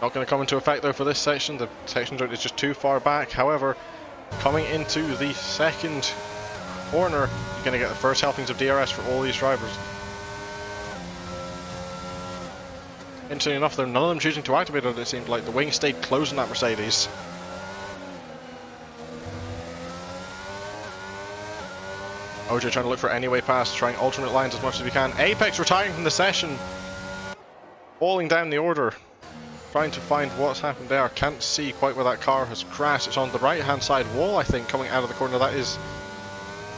Not going to come into effect though for this section. The section zone is just too far back. However, coming into the second corner, you're going to get the first helpings of DRS for all these drivers. Interestingly enough, though, none of them choosing to activate it. It seemed like the wing stayed closed on that Mercedes. OJ trying to look for any way past, trying alternate lines as much as we can. Apex retiring from the session, falling down the order. Trying to find what's happened there. Can't see quite where that car has crashed. It's on the right hand side wall, I think, coming out of the corner. That is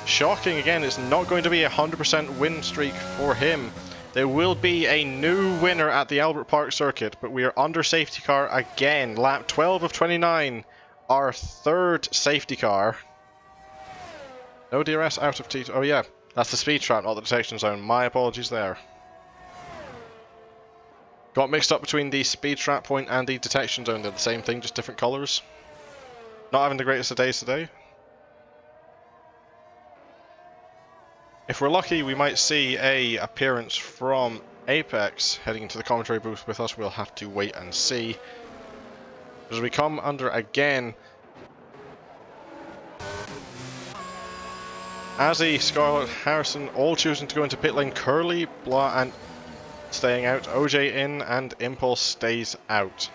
shocking. Again, it's not going to be a 100% win streak for him. There will be a new winner at the Albert Park circuit, but we are under safety car again. Lap 12 of 29, our third safety car. No DRS out of T2. Oh yeah, that's the speed trap, not the detection zone. My apologies there. Got mixed up between the speed trap point and the detection zone. They're the same thing, just different colours. Not having the greatest of days today. If we're lucky, we might see a appearance from Apex heading into the commentary booth with us. We'll have to wait and see. As we come under again, Azzy, Scarlett, Harrison all choosing to go into pit lane. Curly, Blah and staying out, OJ in, and Impulse stays out.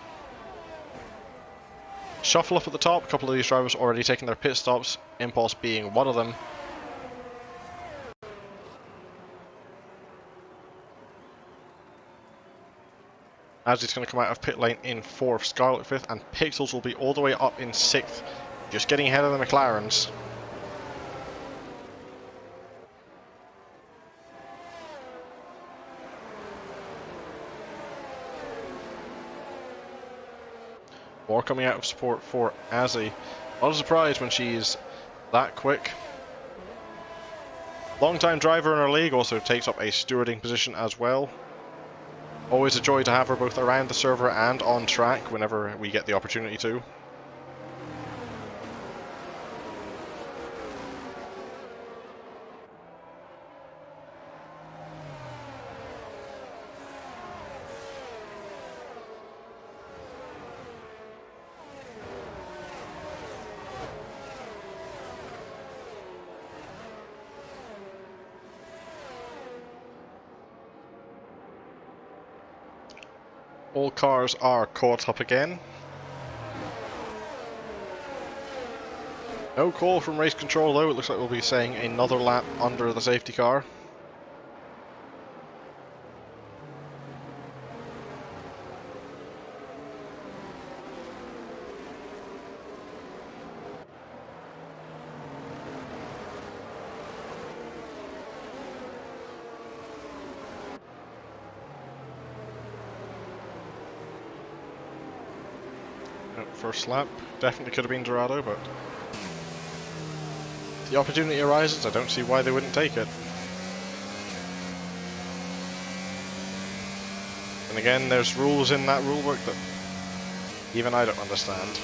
Shuffle up at the top, a couple of these drivers already taking their pit stops, Impulse being one of them. As he's going to come out of pit lane in 4th, Scarlett 5th, and Pixels will be all the way up in 6th, just getting ahead of the McLarens. More coming out of support for Azzy. Not a surprise when she's that quick. Long-time driver in our league, also takes up a stewarding position as well. Always a joy to have her both around the server and on track whenever we get the opportunity to. All cars are caught up again. No call from race control though, it looks like we'll be saying another lap under the safety car. First lap, definitely could have been Dorado, but if the opportunity arises, I don't see why they wouldn't take it. And again, there's rules in that rulebook that even I don't understand.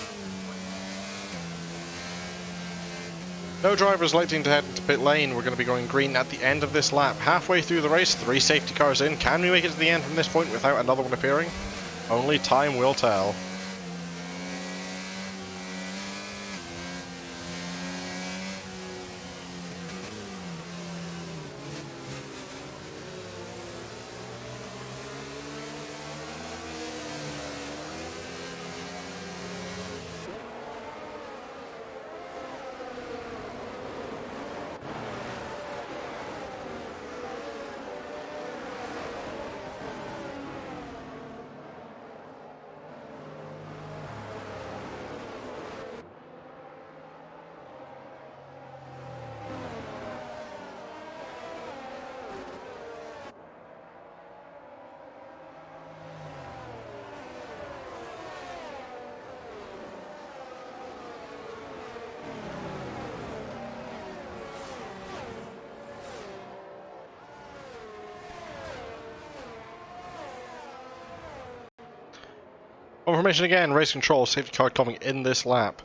No drivers lighting to head into pit lane. We're going to be going green at the end of this lap. Halfway through the race, 3 safety cars in. Can we make it to the end from this point without another one appearing? Only time will tell. Confirmation again, race control, safety car coming in this lap.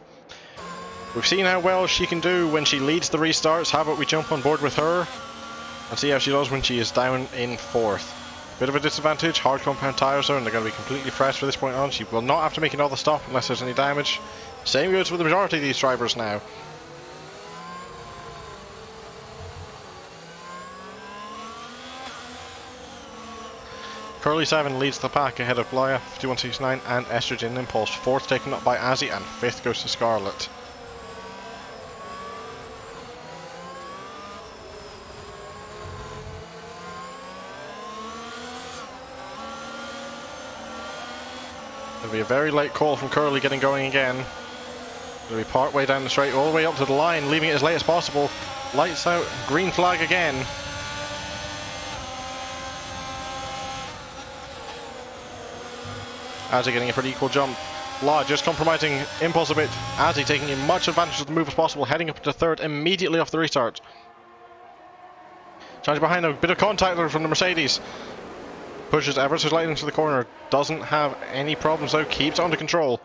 We've seen how well she can do when she leads the restarts. How about we jump on board with her and see how she does when she is down in 4th. Bit of a disadvantage, hard compound tyres though, and they're going to be completely fresh from this point on. She will not have to make another stop unless there's any damage. Same goes for the majority of these drivers now. Curly 7 leads the pack ahead of Blaya, 5169 and Estrogen Impulse. 4th taken up by Azzy and 5th goes to Scarlet. There'll be a very late call from Curly getting going again. It'll be part way down the straight, all the way up to the line, leaving it as late as possible. Lights out, green flag again. Azzy getting a pretty equal jump. Blah just compromising Impulse a bit. Azzy taking as much advantage of the move as possible, heading up to 3rd immediately off the restart. Charging behind a bit of contact there from the Mercedes. Pushes ever so slightly into the corner. Doesn't have any problems though, keeps it under control.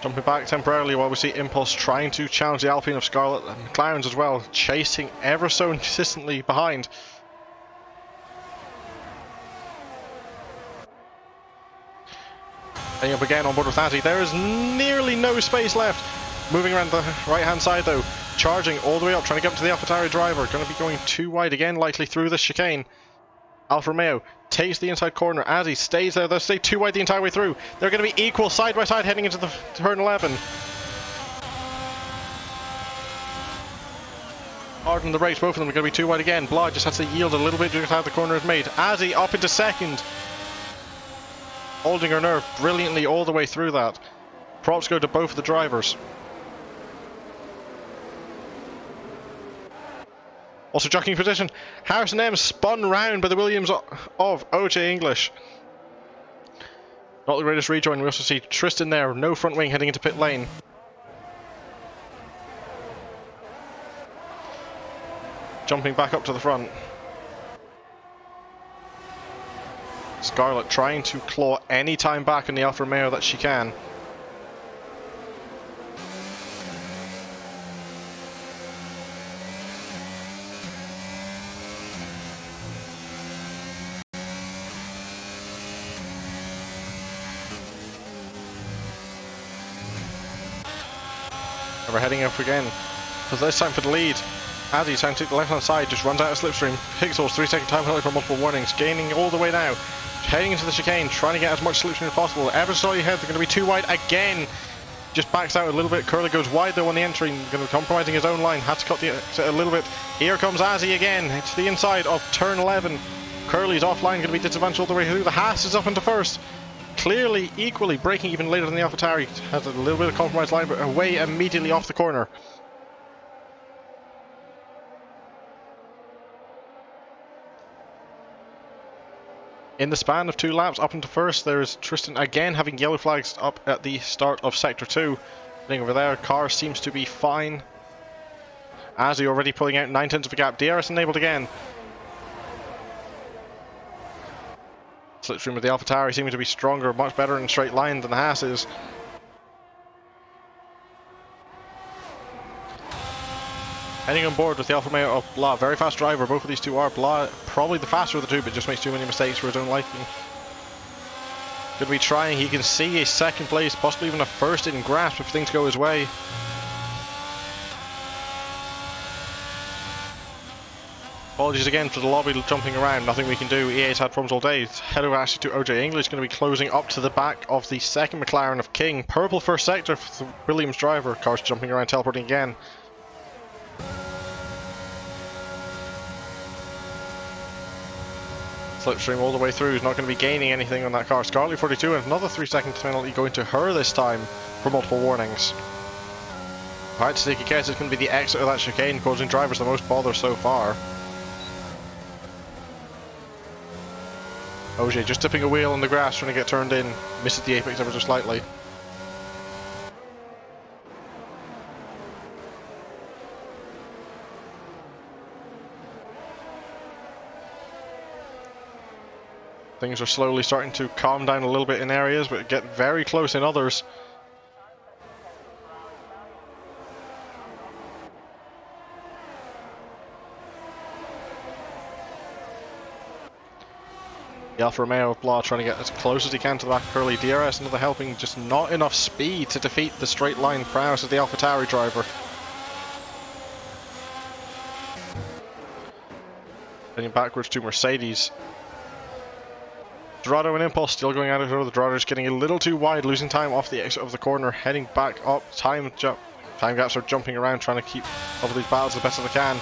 Jumping back temporarily while we see Impulse trying to challenge the Alpine of Scarlet and McLarens as well, chasing ever so insistently behind. Heading up again on board with Azzy. There is nearly no space left. Moving around the right hand side though. Charging all the way up, trying to get up to the AlphaTauri driver. Going to be going too wide again, likely through this chicane. Alfa Romeo takes the inside corner. Azzy stays there. They'll stay too wide the entire way through. They're going to be equal side by side heading into the turn 11. Hard on the brakes, both of them are going to be too wide again. Blah just has to yield a little bit just how the corner is made. Azzy up into 2nd. Holding her nerve brilliantly all the way through that. Props go to both of the drivers. Also jockeying position. Harrison M spun round by the Williams of OJ English. Not the greatest rejoin. We also see Tristan there. No front wing heading into pit lane. Jumping back up to the front. Scarlet trying to claw any time back in the Alfa Romeo that she can. And we're heading up again, because this time for the lead. As he's trying to take the left hand side, just runs out of slipstream. Pixels 3-second time penalty for multiple warnings, gaining all the way now. Heading into the chicane, trying to get as much slipstream as possible. Ever so ahead, they're going to be too wide again. Just backs out a little bit. Curly goes wide though on the entry, going to be compromising his own line. Had to cut the exit a little bit. Here comes Azzy again. It's the inside of turn 11. Curly's offline, going to be disadvantaged all the way through. The Haas is up into first. Clearly, equally breaking even later than the AlphaTauri. Has a little bit of compromised line, but away immediately off the corner. In the span of 2 laps up into first, there's Tristan again having yellow flags up at the start of sector 2. Getting over there, car seems to be fine. Azzy already pulling out 9/10 of a gap. DRS enabled again. Slipstream with the AlphaTauri seeming to be stronger, much better in straight line than the Haas is. Heading on board with the Alfa Romeo of Blah. Very fast driver, both of these two are. Blah probably the faster of the two, but just makes too many mistakes for his own liking. Going to be trying, he can see a second place, possibly even a first in grasp if things go his way. Apologies again for the lobby jumping around, nothing we can do. EA's had problems all day. Head over actually to OJ English, going to be closing up to the back of the second McLaren of King. Purple first sector for the Williams driver. Cars jumping around, teleporting again. Slipstream all the way through, is not going to be gaining anything on that car. Scarlet 42 and another 3-second penalty going to her this time for multiple warnings. Alright, to take a guess, it's going to be the exit of that chicane, causing drivers the most bother so far. OJ just tipping a wheel on the grass, trying to get turned in. Misses the apex ever so slightly. Things are slowly starting to calm down a little bit in areas, but get very close in others. The Alfa Romeo of Blah trying to get as close as he can to the back of Curly. DRS another helping, just not enough speed to defeat the straight line prowess of the AlphaTauri driver. Heading backwards to Mercedes. Dorado and Impulse still going at it. The Dorado's getting a little too wide, losing time off the exit of the corner. Heading back up, time gaps are jumping around, trying to keep up with these battles as best as they can.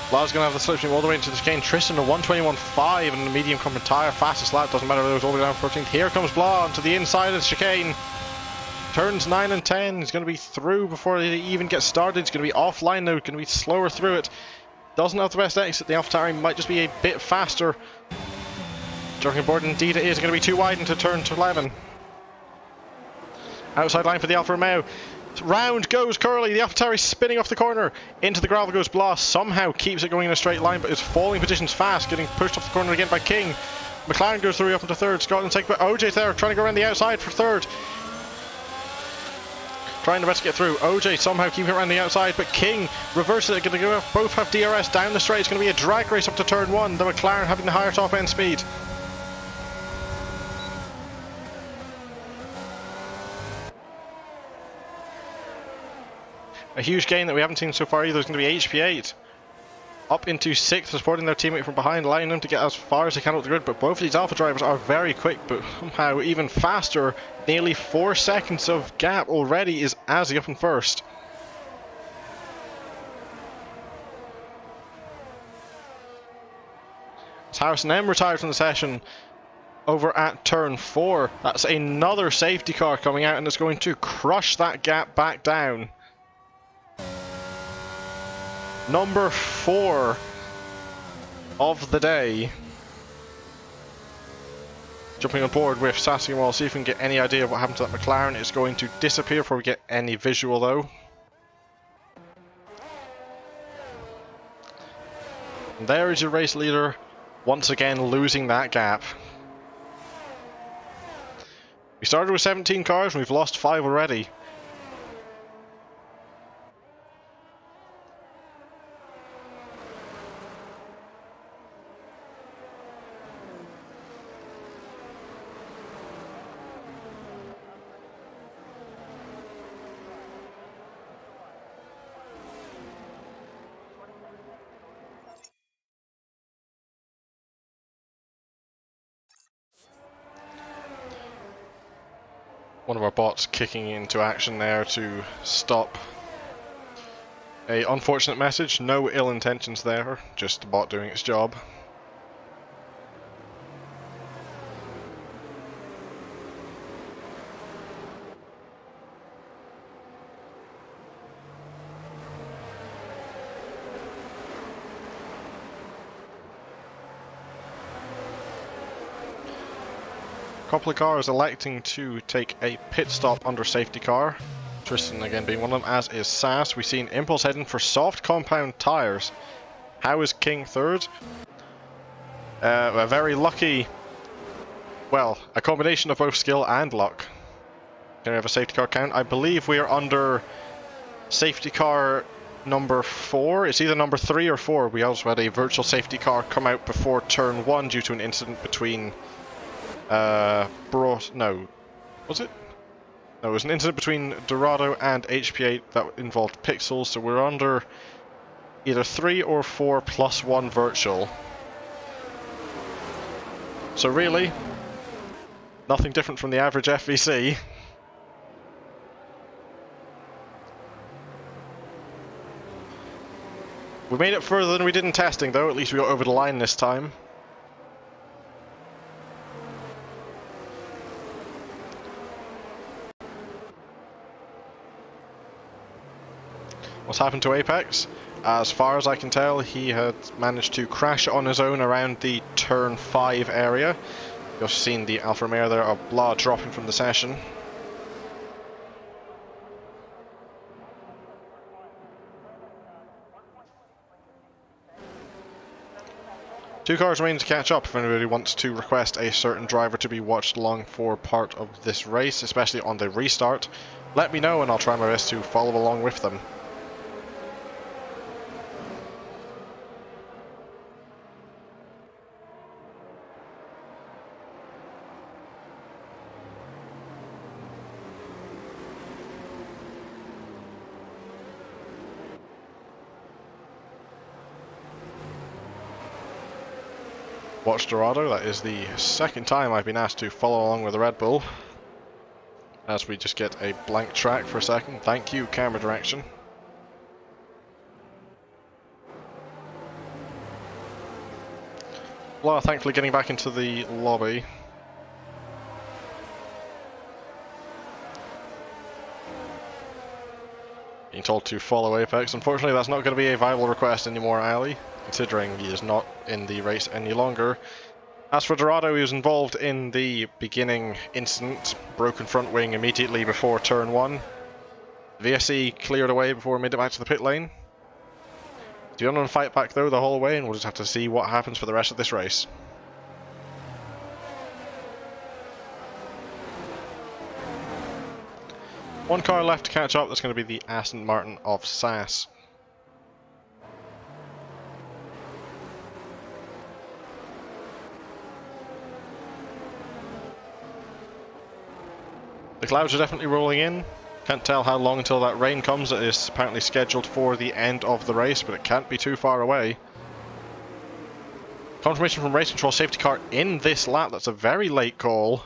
Blah's going to have the slipstream all the way into the chicane. Tristan a 121.5 and a medium comfort tyre. Fastest lap, doesn't matter whether it was all the way down 14th. Here comes Blah onto the inside of the chicane. Turns 9 and 10. He's going to be through before they even get started. He's going to be offline now, going to be slower through it. Doesn't have the best exit. The AlphaTauri might just be a bit faster. Jumping aboard, indeed it is going to be too wide into turn 11. Outside line for the Alfa Romeo. Round goes Curly, the AlphaTauri spinning off the corner. Into the gravel goes Blah, somehow keeps it going in a straight line, but is falling positions fast, getting pushed off the corner again by King. McLaren goes through up into third, Scotland take, but OJ's there, trying to go around the outside for third. Trying the best to get through. OJ somehow keeping it around the outside, but King reverses it, going to go, both have DRS down the straight. It's going to be a drag race up to turn 1, the McLaren having the higher top end speed. A huge gain that we haven't seen so far either is going to be HP8. Up into 6th, supporting their teammate from behind, allowing them to get as far as they can up the grid. But both of these Alpha drivers are very quick, but somehow even faster. Nearly 4 seconds of gap already is Azzy up in first. As Harrison M retired from the session over at turn 4. That's another safety car coming out and it's going to crush that gap back down. Number 4 of the day. Jumping on board with Sassy Wall, see if we can get any idea of what happened to that McLaren. It's going to disappear before we get any visual though. And there is your race leader, once again losing that gap. We started with 17 cars and we've lost 5 already. one of our bots kicking into action there to stop a unfortunate message. No ill intentions there, just the bot doing its job. Couple of cars electing to take a pit stop under safety car. Tristan again being one of them, as is SAS. We've seen Impulse heading for soft compound tyres. How is King third? A very lucky, well, a combination of both skill and luck. Can we have a safety car count? I believe we are under safety car number 4. It's either number 3 or 4. We also had a virtual safety car come out before turn 1 due to an incident between no, was it? No, it was an incident between Dorado and HP8 that involved pixels, so we're under either 3 or 4 plus 1 virtual. So really, nothing different from the average FVC. We made it further than we did in testing though, at least we got over the line this time. What's happened to Apex? As far as I can tell, he had managed to crash on his own around the turn 5 area. You've also seen the Alfa Romeo there, of blah dropping from the session. Two cars remain to catch up if anybody wants to request a certain driver to be watched along for part of this race, especially on the restart. Let me know and I'll try my best to follow along with them. Watch Dorado, that is the second time I've been asked to follow along with the Red Bull. As we just get a blank track for a second. Thank you, camera direction. Well, thankfully getting back into the lobby. Being told to follow Apex. Unfortunately, that's not going to be a viable request anymore, Ali, considering he is not in the race any longer. As for Dorado, he was involved in the beginning incident, broken front wing immediately before turn 1. VSE cleared away before we made it back to the pit lane. Do you want to fight back though the whole way, and we'll just have to see what happens for the rest of this race. One car left to catch up, that's going to be the Aston Martin of SAS. The clouds are definitely rolling in. Can't tell how long until that rain comes. It is apparently scheduled for the end of the race, but it can't be too far away. Confirmation from race control, safety car in this lap. That's a very late call.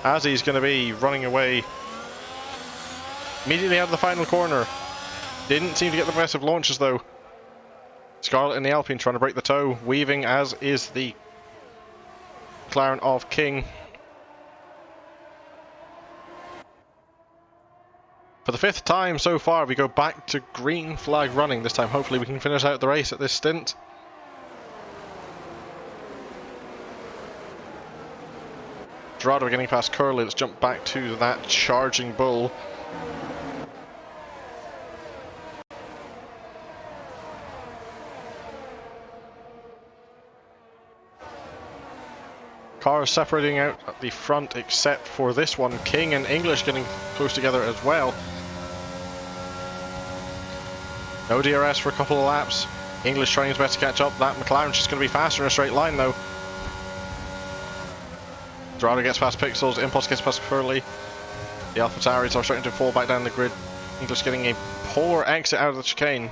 As he's going to be running away immediately out of the final corner. Didn't seem to get the best of launches though. Scarlett in the Alpine trying to break the toe, weaving as is the McLaren of King. For the 5th time so far, we go back to green flag running this time. Hopefully we can finish out the race at this stint. Dorado getting past Curly. Let's jump back to that charging bull. Cars separating out at the front except for this one. King and English getting close together as well. No DRS for a couple of laps. English trying his best to catch up. That McLaren's just going to be faster in a straight line though. Dorado gets past Pixels, Impulse gets past Curly. The AlphaTauris are starting to fall back down the grid. English getting a poor exit out of the chicane.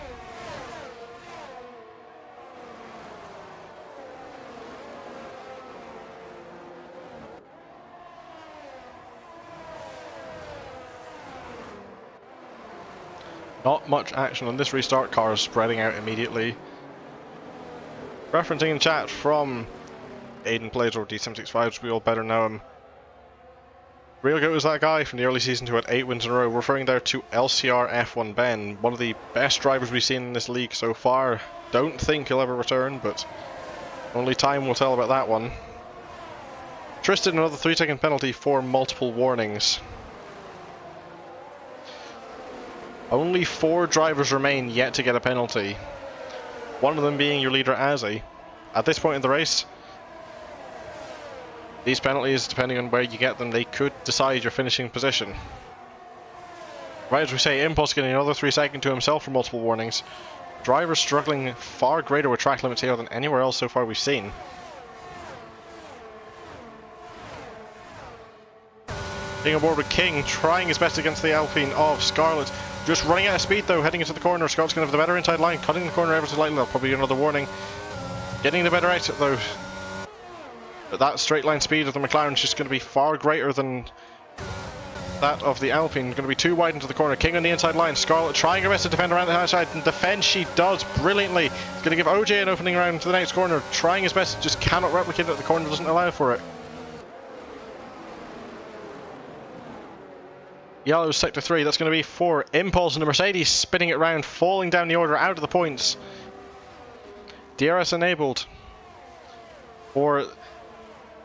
Not much action on this restart, cars spreading out immediately. Referencing in chat from Aiden Plays or D765, we all better know him. Real Goat is that guy from the early season who had 8 wins in a row, referring there to LCR F1 Ben, one of the best drivers we've seen in this league so far. Don't think he'll ever return, but only time will tell about that one. Tristan, another 3-second penalty for multiple warnings. Only 4 drivers remain yet to get a penalty. One of them being your leader, Azzy. At this point in the race, these penalties, depending on where you get them, they could decide your finishing position. Right as we say, Impulse getting another 3 seconds to himself for multiple warnings. Drivers struggling far greater with track limits here than anywhere else so far we've seen. Being aboard with King, trying his best against the Alpine of Scarlet. Just running out of speed though, heading into the corner. Scarlet's going to have the better inside line, cutting the corner ever so slightly. That'll probably be another warning. Getting the better exit though. But that straight line speed of the McLaren is just going to be far greater than that of the Alpine. Going to be too wide into the corner. King on the inside line. Scarlet trying her best to defend around the outside, and defend she does brilliantly. He's going to give OJ an opening round to the next corner. Trying his best, just cannot replicate it. The corner doesn't allow for it. Yellow sector 3, that's going to be for Impulse and the Mercedes, spinning it round, falling down the order, out of the points. DRS enabled for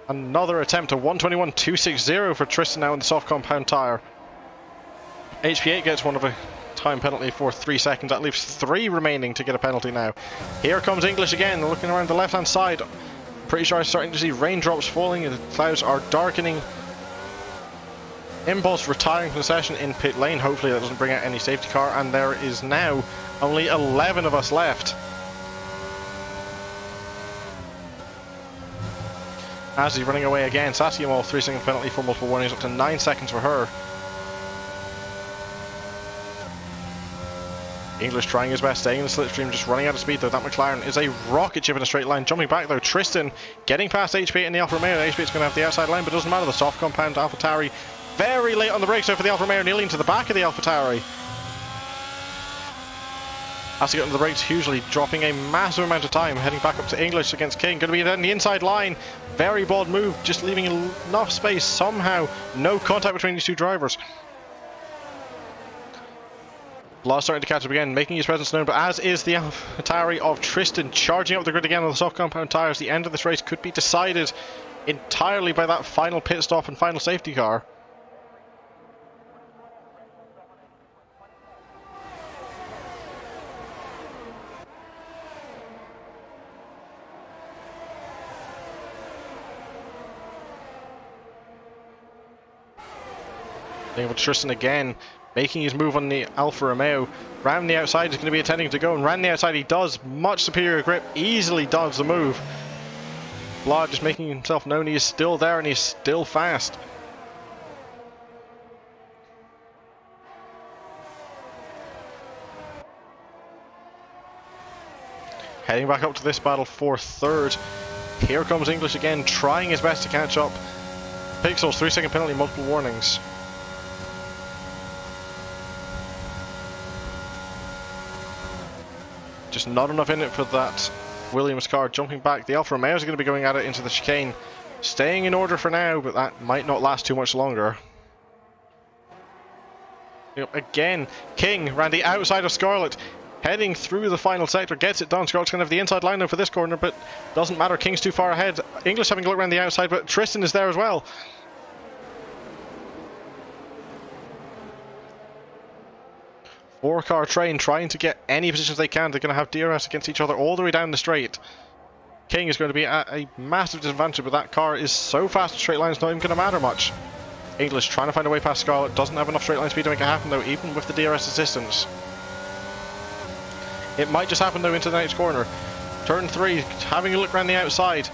another attempt, a 121.260 for Tristan now in the soft compound tyre. HP8 gets one of a time penalty for 3 seconds, that leaves 3 remaining to get a penalty now. Here comes English again, looking around the left hand side. Pretty sure I'm starting to see raindrops falling and the clouds are darkening. Impulse retiring from the session in pit lane. Hopefully that doesn't bring out any safety car, and there is now only 11 of us left. As he's running away again, Satyamol 3-second penalty for multiple warnings, up to 9 seconds for her. English trying his best, staying in the slipstream, just running out of speed though. That McLaren is a rocket ship in a straight line. Jumping back though, Tristan getting past HP in the Alfa Romeo. HP is going to have the outside line, but it doesn't matter. The soft compound AlphaTauri very late on the brakes though for the Alfa Romeo, nearly into the back of the AlphaTauri. Has to get into the brakes hugely, dropping a massive amount of time, heading back up to English against King. Going to be down the inside line. Very bold move, just leaving enough space. Somehow, no contact between these two drivers. Law starting to catch up again, making his presence known, but as is the AlphaTauri of Tristan, charging up the grid again on the soft compound tyres. The end of this race could be decided entirely by that final pit stop and final safety car. With Tristan again, making his move on the Alfa Romeo. Round the outside is going to be attempting to go, and round the outside he does. Much superior grip, easily dodges the move. Blah just making himself known. He is still there and he's still fast. Heading back up to this battle for third. Here comes English again, trying his best to catch up. Pixels, 3-second penalty, multiple warnings. Just not enough in it for that Williams car. Jumping back, the Alfa Romeos are going to be going at it into the chicane. Staying in order for now, but that might not last too much longer. Again, King ran the outside of Scarlet, heading through the final sector, gets it done. Scarlet's going to have the inside line now for this corner, but doesn't matter. King's too far ahead. English having a look around the outside, but Tristan is there as well. Four-car train trying to get any positions they can. They're going to have DRS against each other all the way down the straight. King is going to be at a massive disadvantage, but that car is so fast in straight lines, not even going to matter much. English trying to find a way past Scarlet. Doesn't have enough straight line speed to make it happen though, even with the DRS assistance. It might just happen though into the next corner. Turn 3, having a look around the outside.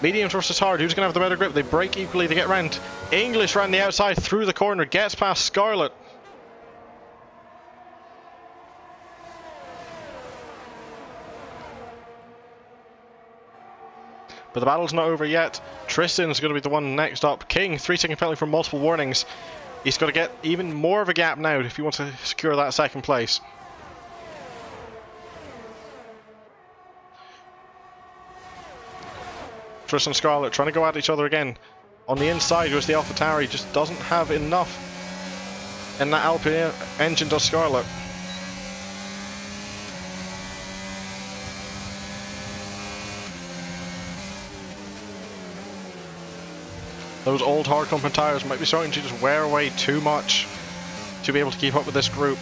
Mediums versus hard, who's going to have the better grip? They break equally, they get round. English ran the outside through the corner, gets past Scarlet. But the battle's not over yet. Tristan's going to be the one next up. King, 3-second penalty for multiple warnings. He's got to get even more of a gap now if he wants to secure that second place. Tristan Scarlett trying to go at each other again. On the inside was the AlphaTauri, just doesn't have enough. And that Alpine engine does Scarlett. Those old hard compound tyres might be starting to just wear away too much to be able to keep up with this group.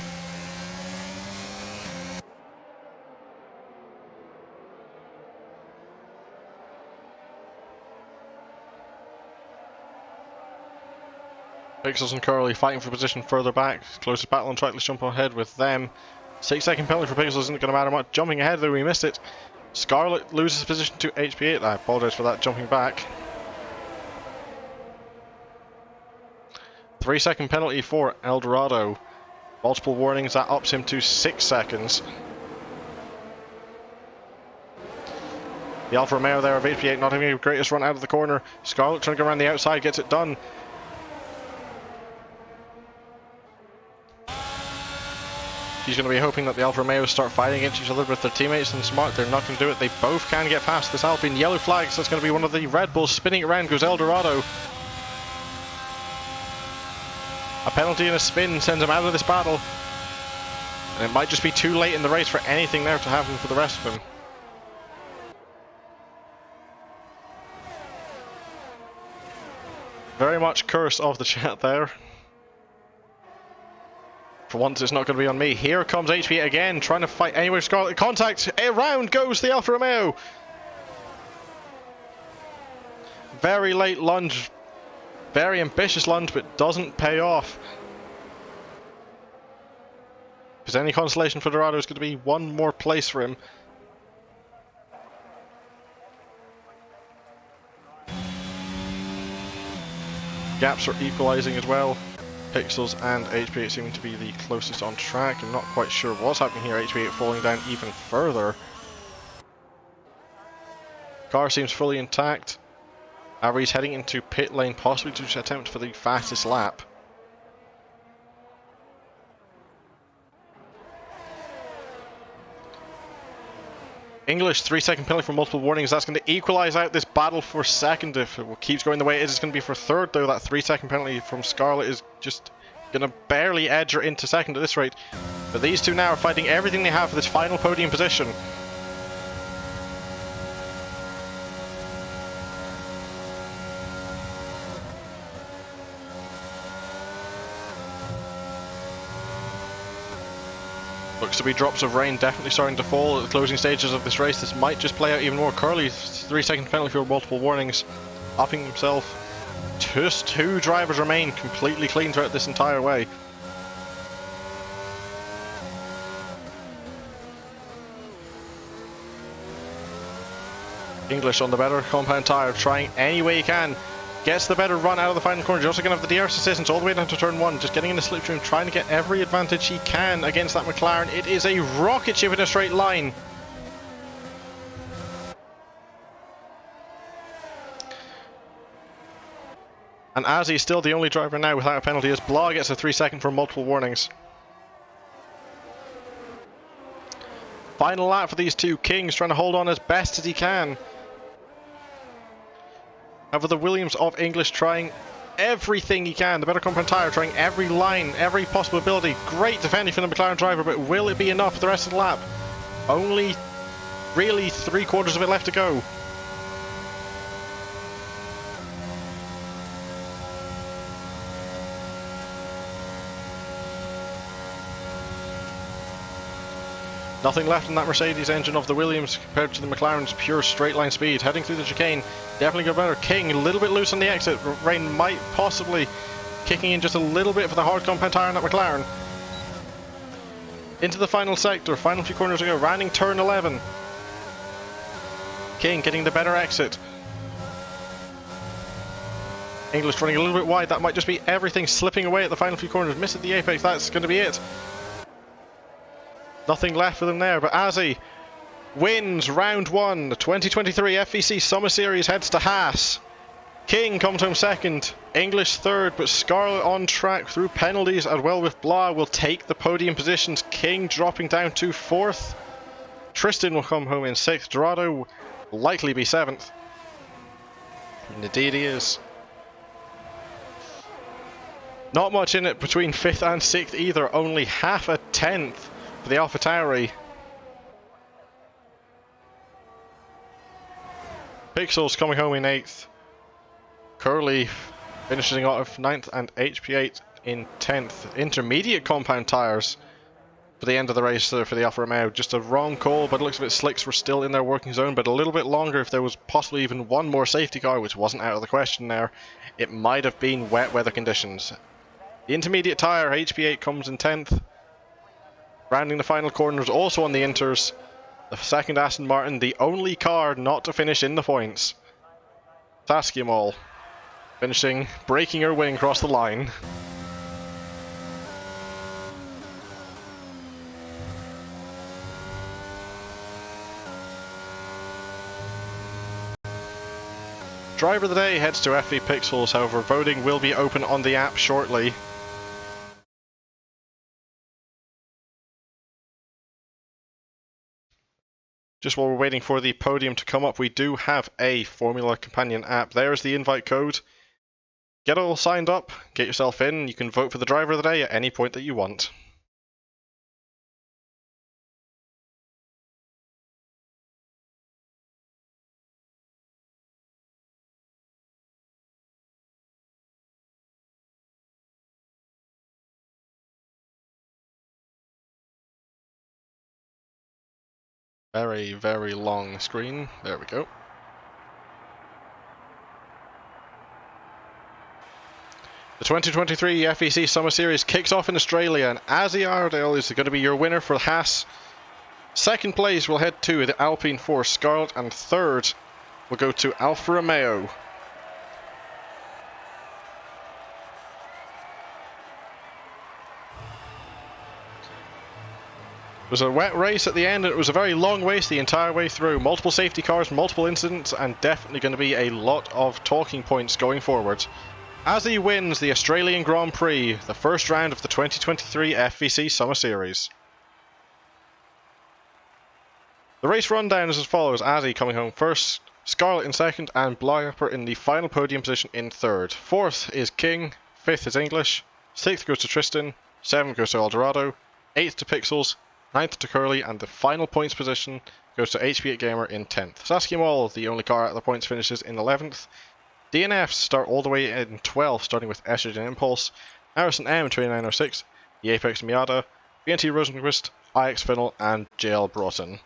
Pixels and Curly fighting for position further back. Closest battle on track, let's jump ahead with them. 6-second penalty for Pixels isn't going to matter much. Jumping ahead though, we missed it. Scarlett loses position to HP8. I apologise for that, jumping back. 3-second penalty for Eldorado. Multiple warnings, that ups him to 6 seconds. The Alfa Romeo there of HP8 not having the greatest run out of the corner. Scarlett trying to go around the outside, gets it done. She's going to be hoping that the Alfa Romeos start fighting against each other with their teammates and smart. They're not going to do it. They both can get past this Alpine. Yellow flags, that's going to be one of the Red Bulls. Spinning around goes Eldorado. A penalty and a spin sends him out of this battle. And it might just be too late in the race for anything there to happen for the rest of them. Very much curse of the chat there. For once it's not going to be on me. Here comes HP again, trying to fight anywhere. Scarlett contact. Around goes the Alfa Romeo. Very late lunge. Very ambitious lunge, but doesn't pay off. If there's any consolation for Dorado, it's going to be one more place for him. Gaps are equalising as well. Pixels and HP8 seeming to be the closest on track. I'm not quite sure what's happening here. HP8 falling down even further. Car seems fully intact. Avery's heading into pit lane, possibly to attempt for the fastest lap. English, 3-second penalty for multiple warnings. That's going to equalise out this battle for second. If it keeps going the way it is, it's going to be for third, though. That 3-second penalty from Scarlett is just going to barely edge her into second at this rate. But these two now are fighting everything they have for this final podium position. Looks to be drops of rain definitely starting to fall at the closing stages of this race. This might just play out even more. Curly, 3-second penalty for multiple warnings, upping himself. Just 2 drivers remain completely clean throughout this entire way. English on the better compound tyre, trying any way he can. Gets the better run out of the final corner. You're also going to have the DRS assistance all the way down to turn 1. Just getting in the slipstream, trying to get every advantage he can against that McLaren. It is a rocket ship in a straight line. And as he's still the only driver now without a penalty, as Blah gets a 3-second for multiple warnings. Final lap for these two Kings, trying to hold on as best as he can. However, the Williams of English trying everything he can. The better compound tyre trying every line, every possible ability. Great defending from the McLaren driver, but will it be enough for the rest of the lap? Only really 3/4 of it left to go. Nothing left in that Mercedes engine of the Williams compared to the McLaren's pure straight line speed. Heading through the chicane, definitely go better. King a little bit loose on the exit. Rain might possibly kicking in just a little bit for the hard compound tyre on that McLaren. Into the final sector, final few corners to go, rounding turn 11. King getting the better exit. English running a little bit wide, that might just be everything slipping away at the final few corners. Missed at the apex, that's going to be it. Nothing left for them there, but Azzy wins round 1. The 2023 FVC Summer Series heads to Haas. King comes home second, English third, but Scarlet on track through penalties as well with Blah will take the podium positions. King dropping down to fourth. Tristan will come home in sixth. Dorado will likely be seventh. And indeed he is. Not much in it between fifth and sixth either, only half a tenth for the AlphaTauri. Pixels coming home in eighth. Curly finishing off 9th and HP8 in 10th. Intermediate compound tyres for the end of the race for the Alfa Romeo. Just a wrong call, but it looks a bit slicks were still in their working zone, but a little bit longer if there was possibly even one more safety car, which wasn't out of the question there. It might have been wet weather conditions. The intermediate tyre, HP8 comes in 10th. Rounding the final corners also on the inters. The second Aston Martin, the only car not to finish in the points. Saskia Mall. Finishing, breaking her wing across the line. Driver of the day heads to FV Pixels, however voting will be open on the app shortly. Just while we're waiting for the podium to come up, we do have a Formula Companion app. There's the invite code. Get all signed up, get yourself in, you can vote for the driver of the day at any point that you want. Very, very long screen. There we go. The 2023 FVC Summer Series kicks off in Australia, and Azzy Ardale is going to be your winner for Haas. Second place will head to the Alpine 4 Scarlet, and third will go to Alfa Romeo. It was a wet race at the end, and it was a very long race the entire way through. Multiple safety cars, multiple incidents, and definitely going to be a lot of talking points going forward. Azzy wins the Australian Grand Prix, the first round of the 2023 FVC Summer Series. The race rundown is as follows: Azzy coming home first, Scarlett in second, and Blyupper in the final podium position in third. Fourth is King, fifth is English, sixth goes to Tristan, seventh goes to Eldorado, eighth to Pixels, ninth to Curly, and the final points position goes to HP8 Gamer in 10th. Saskia Mall, the only car at the points, finishes in 11th. DNFs start all the way in 12th, starting with Estrogen Impulse, Harrison M 2906, the Apex Miata, BNT Rosenquist, IX Finnell, and JL Broughton.